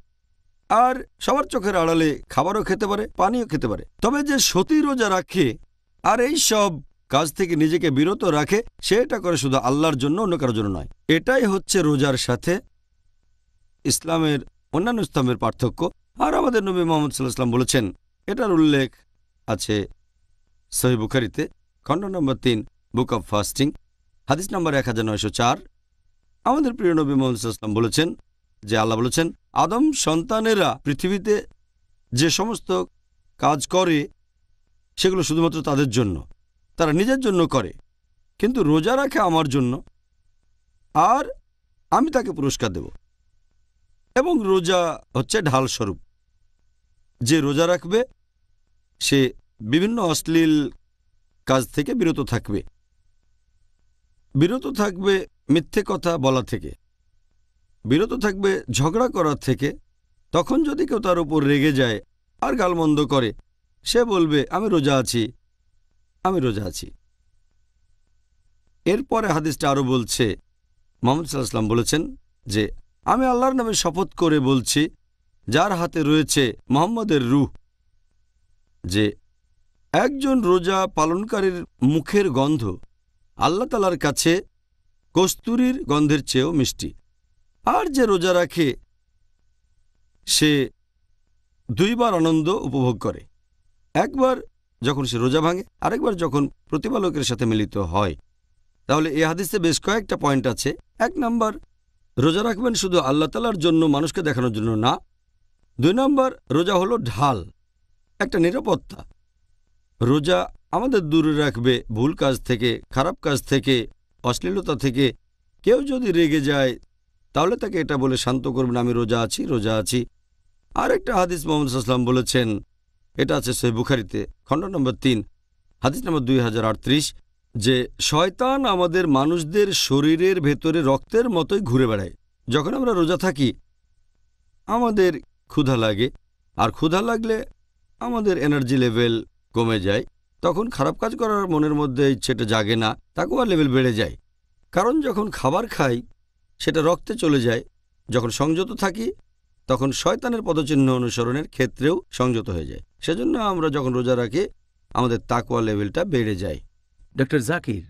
আর সবার চোখের আড়ালে খাবারও খেতে পারে, পানিও খেতে পারে। তবে যে সতী রোজা রাখে আর এই সব কাজ থেকে নিজেকে বিরত রাখে, সেটা করে শুধু আল্লাহর জন্য, অন্য কারোর জন্য নয়। এটাই হচ্ছে রোজার সাথে ইসলামের অন্যান্য স্তম্ভের পার্থক্য। আর আমাদের নবী মুহাম্মদ সাল্লাল্লাহু আলাইহি ওয়াসাল্লাম বলেছেন, এটার উল্লেখ আছে সহিহ বুখারীতে খণ্ড নম্বর 3 বুক অব ফাস্টিং হাদিস নম্বর 1904। আমাদের প্রিয় নবী মুহাম্মদ সাল্লাল্লাহু আলাইহি ওয়াসাল্লাম বলেছেন যে আল্লাহ বলেছেন, আদম সন্তানেরা পৃথিবীতে যে সমস্ত কাজ করে সেগুলো শুধুমাত্র তাদের জন্য, তারা নিজের জন্য করে, কিন্তু রোজা রাখে আমার জন্য, আর আমি তাকে পুরস্কার দেব। এবং রোজা হচ্ছে ঢাল স্বরূপ। যে রোজা রাখবে সে বিভিন্ন অশ্লীল কাজ থেকে বিরত থাকবে, বিরত থাকবে মিথ্যে কথা বলা থেকে, বিরত থাকবে ঝগড়া করার থেকে। তখন যদি কেউ তার উপর রেগে যায় আর গালমন্দ করে, সে বলবে আমি রোজা আছি, আমি রোজা আছি। এরপরে হাদিসটা আরও বলছে, মুহাম্মদ সাল্লাল্লাহু আলাইহি ওয়াসাল্লাম বলেছেন যে আমি আল্লাহর নামে শপথ করে বলছি যার হাতে রয়েছে মুহাম্মদের রূহ, যে একজন রোজা পালনকারীর মুখের গন্ধ আল্লাহ তাআলার কাছে কস্তুরীর গন্ধের চেয়েও মিষ্টি। আর যে রোজা রাখে সে 2 বার আনন্দ উপভোগ করে, একবার যখন সে রোজা ভাঙে, আরেকবার যখন প্রতিপালকের সাথে মিলিত হয়। তাহলে এই হাদিসে বেশ কয়েকটা পয়েন্ট আছে। 1 নাম্বার, রোজা রাখবেন শুধু আল্লাহ তাআলার জন্য, মানুষকে দেখানোর জন্য না। 2 নাম্বার, রোজা হলো ঢাল, একটা নিরাপত্তা। রোজা আমাদের দূরে রাখবে ভুল কাজ থেকে, খারাপ কাজ থেকে, অশ্লীলতা থেকে। কেউ যদি রেগে যায় তাহলে তাকে এটা বলে শান্ত করবেন, আমি রোজা আছি, রোজা আছি। আরেকটা হাদিস মোহাম্মদ সাল্লাল্লাহু আলাইহি ওয়াসাল্লাম বলেছেন, এটা আছে সহিহ বুখারীতে, খণ্ড নম্বর 3, হাদিস নম্বর 2038, যে শয়তান আমাদের মানুষদের শরীরের ভেতরে রক্তের মতোই ঘুরে বেড়ায়। যখন আমরা রোজা থাকি আমাদের ক্ষুধা লাগে, আর ক্ষুধা লাগলে আমাদের এনার্জি লেভেল কমে যায়। তখন খারাপ কাজ করার মনের মধ্যে ইচ্ছেটা জাগে না, তাকওয়ার লেভেল বেড়ে যায়। কারণ যখন খাবার খাই সেটা রক্তে চলে যায়। যখন সংযত থাকি তখন শয়তানের পদচিহ্ন অনুসরণের ক্ষেত্রেও সংযত হয়ে যায়। সেজন্য আমরা যখন রোজা রাখি আমাদের তাকওয়া লেভেলটা বেড়ে যায়। ডক্টর জাকির,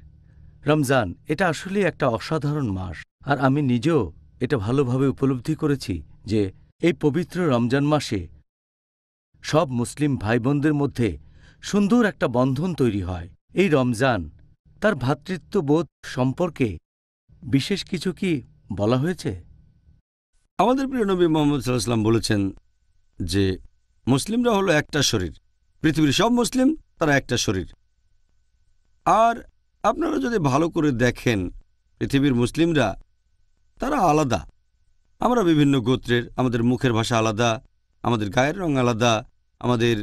রমজান এটা আসলে একটা অসাধারণ মাস, আর আমি নিজেও এটা ভালোভাবে উপলব্ধি করেছি যে এই পবিত্র রমজান মাসে সব মুসলিম ভাই বোনদের মধ্যে সুন্দর একটা বন্ধন তৈরি হয়। এই রমজান তার ভ্রাতৃত্ববোধ সম্পর্কে বিশেষ কিছু কি বলা হয়েছে? আমাদের প্রিয় নবী মুহাম্মদ সাল্লাল্লাহু আলাইহি ওয়াসাল্লাম বলেছেন যে মুসলিমরা হলো একটা শরীর, পৃথিবীর সব মুসলিম তারা একটা শরীর। আর আপনারা যদি ভালো করে দেখেন পৃথিবীর মুসলিমরা তারা আলাদা। আমরা বিভিন্ন গোত্রের, আমাদের মুখের ভাষা আলাদা, আমাদের গায়ের রং আলাদা, আমাদের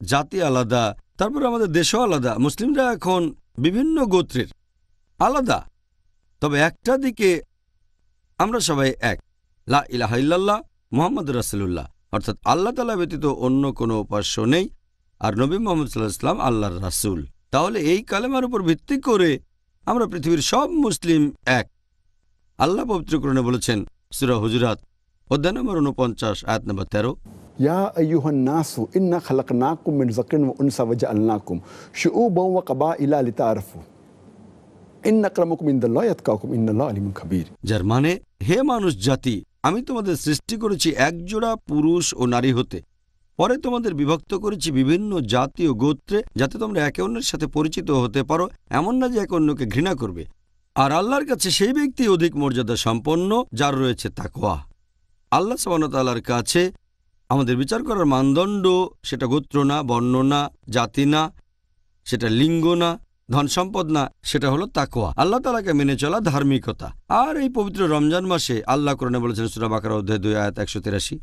জাতি আলাদা, তারপর আমাদের দেশও আলাদা। মুসলিমরা এখন বিভিন্ন গোত্রের আলাদা, তবে একটা দিকে আমরা সবাই এক, লা ইলাহা ইল্লাল্লাহ মুহাম্মাদুর রাসূলুল্লাহ, অর্থাৎ আল্লাহ তাআলা ব্যতীত অন্য কোনো উপাস্য নেই, আর নবী মুহাম্মদ সাল্লাল্লাহু আলাইহি ওয়াসাল্লাম আল্লাহর রাসূল। তাহলে এই কালেমার উপর ভিত্তি করে আমরা পৃথিবীর সব মুসলিম এক। আল্লাহ পবিত্র কোরআনে বলেছেন সূরা হুজুরাত অধ্যায় নম্বর 49 আয়াত নম্বর 13, या अय्युहन नासु इन्ना खलकनाकुम मिन ज़करिन व उनसा वजअलनाकुम शुऊबन व क़बाइला लितारफू इन्ना अक्रमकुम इनदल्लाहि अतकाकुम इन्नल्लाहा अलीमुन खबीर। যার মানে, হে মানুষ জাতি, আমি তোমাদের সৃষ্টি করেছি একজোড়া পুরুষ ও নারী হতে, পরে তোমাদের বিভক্ত করেছি বিভিন্ন জাতি ও গোত্রে, যাতে তোমরা একে অন্যের সাথে পরিচিত হতে পারো, এমন না যে একে অন্যকে ঘৃণা করবে। আর আল্লাহর কাছে সেই ব্যক্তি অধিক মর্যাদা সম্পন্ন যার রয়েছে তাকওয়া। আল্লাহ সুবহানাহু ওয়া তাআলার কাছে আমাদের বিচার করার মানদণ্ড সেটা গোত্র না, বর্ণ না, জাতি না, সেটা লিঙ্গ না, ধন সম্পদ না, সেটা হলো তাকওয়া, আল্লাহ তাআলাকে মেনে চলা ধার্মিকতা। আর এই পবিত্র রমজান মাসে আল্লাহ কোরআনে বলেছেন সূরা বাকারা অধ্যায় 2 আয়াত 183,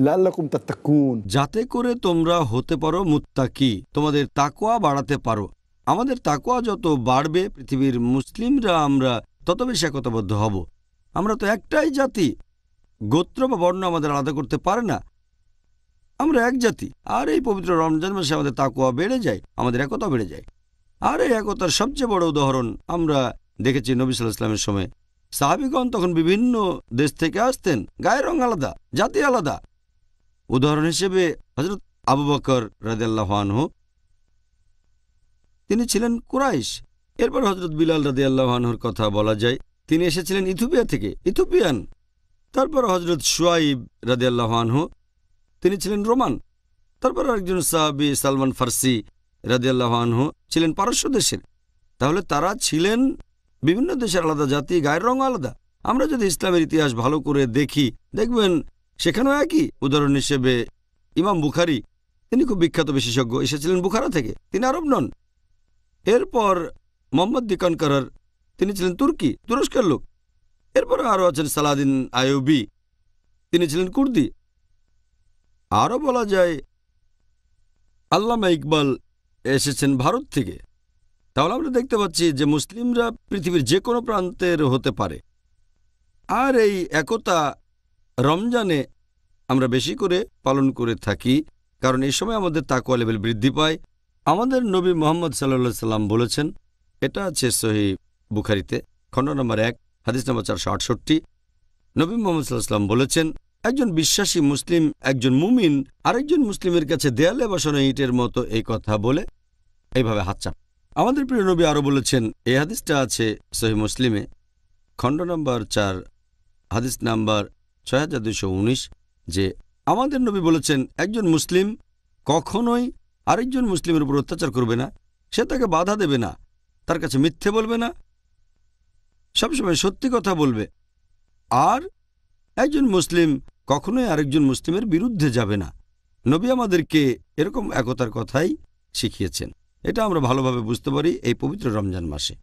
लाल्लकुम तत्तकुन, যাতে করে তোমরা হতে পারো মুত্তাকি, তোমাদের তাকওয়া বাড়াতে পারো। আমাদের তাকওয়া যত বাড়বে পৃথিবীর মুসলিমরা আমরা তত বেশি একতাবদ্ধ হব। আমরা তো একটাই জাতি, গোত্র বা বর্ণ আমাদের আলাদা করতে পারে না, আমরা এক জাতি। আর এই পবিত্র রমজান মাসে আমাদের তাকওয়া বেড়ে যায়, আমাদের একতা বেড়ে যায়। আর এই একতার সবচেয়ে বড় উদাহরণ আমরা দেখেছি নবী সাল্লাল্লাহু আলাইহি ওয়াসাল্লামের সময়। সাহাবীগণ তখন বিভিন্ন দেশ থেকে আসতেন, গায়ের রং আলাদা, জাতি আলাদা। উদাহরণ হিসেবে হযরত আবু বকর রাদিয়াল্লাহু আনহু, তিনি ছিলেন কুরাইশ। এরপর হযরত বিলাল রাদিয়াল্লাহু আনহুর কথা বলা যায়, তিনি এসেছিলেন ইথিওপিয়া থেকে, ইথিওপিয়ান। তারপর হযরত শুআইব রাদিয়াল্লাহু আনহু, তিনি ছিলেন রোমান। তারপর আরেকজন সাহাবী সালমান ফার্সি রাদিয়াল্লাহু আনহু ছিলেন পারস্য দেশের। তাহলে তারা ছিলেন বিভিন্ন দেশের আলাদা জাতি, গায়ের রং আলাদা। আমরা যদি ইসলামের ইতিহাস ভালো করে দেখি দেখবেন সেখানেও একই। উদাহরণ হিসেবে ইমাম বুখারী, তিনি খুব বিখ্যাত বিশেষজ্ঞ, এসেছিলেন বুখারা থেকে, তিনি আরব নন। এরপর মোহাম্মদ দিকানকারার, তিনি ছিলেন তুরস্কের লোক। এরপর আরও আছেন সালাদিন আইয়ুবী, তিনি ছিলেন কুর্দি। আরও বলা যায় আল্লামা ইকবাল এসেছেন ভারত থেকে। তাহলে আমরা দেখতে পাচ্ছি যে মুসলিমরা পৃথিবীর যে কোনো প্রান্তের হতে পারে। আর এই একতা রমজানে আমরা বেশি করে পালন করে থাকি, কারণ এই সময় আমাদের তাকওয়া লেভেল বৃদ্ধি পায়। আমাদের নবী মুহাম্মদ সাল্লাল্লাহু আলাইহি সাল্লাম বলেছেন, এটা আছে সহিহ বুখারীতে, খণ্ড নম্বর 1 হাদিস নম্বর 468, নবী মুহাম্মদ সাল্লাল্লাহু আলাইহি সাল্লাম বলেছেন, একজন বিশ্বাসী মুসলিম, একজন মুমিন আরেকজন মুসলিমের কাছে দেয়ালে বসানো ইটের মতো, এই কথা বলে এইভাবে হাত চাপ। আমাদের প্রিয় নবী আরও বলেছেন, এই হাদিসটা আছে সহিহ মুসলিমে, খণ্ড নম্বর 4 হাদিস নাম্বার 6219, যে আমাদের নবী বলেছেন, একজন মুসলিম কখনোই আরেকজন মুসলিমের উপর অত্যাচার করবে না, সে তাকে বাধা দেবে না, তার কাছে মিথ্যে বলবে না, সবসময় সত্যি কথা বলবে। আর একজন মুসলিম কখনোই আরেকজন মুসলিমের বিরুদ্ধে যাবে না। নবী আমাদেরকে এরকম একতার কথাই শিখিয়েছেন। এটা আমরা ভালোভাবে বুঝতে পারি এই পবিত্র রমজান মাসে।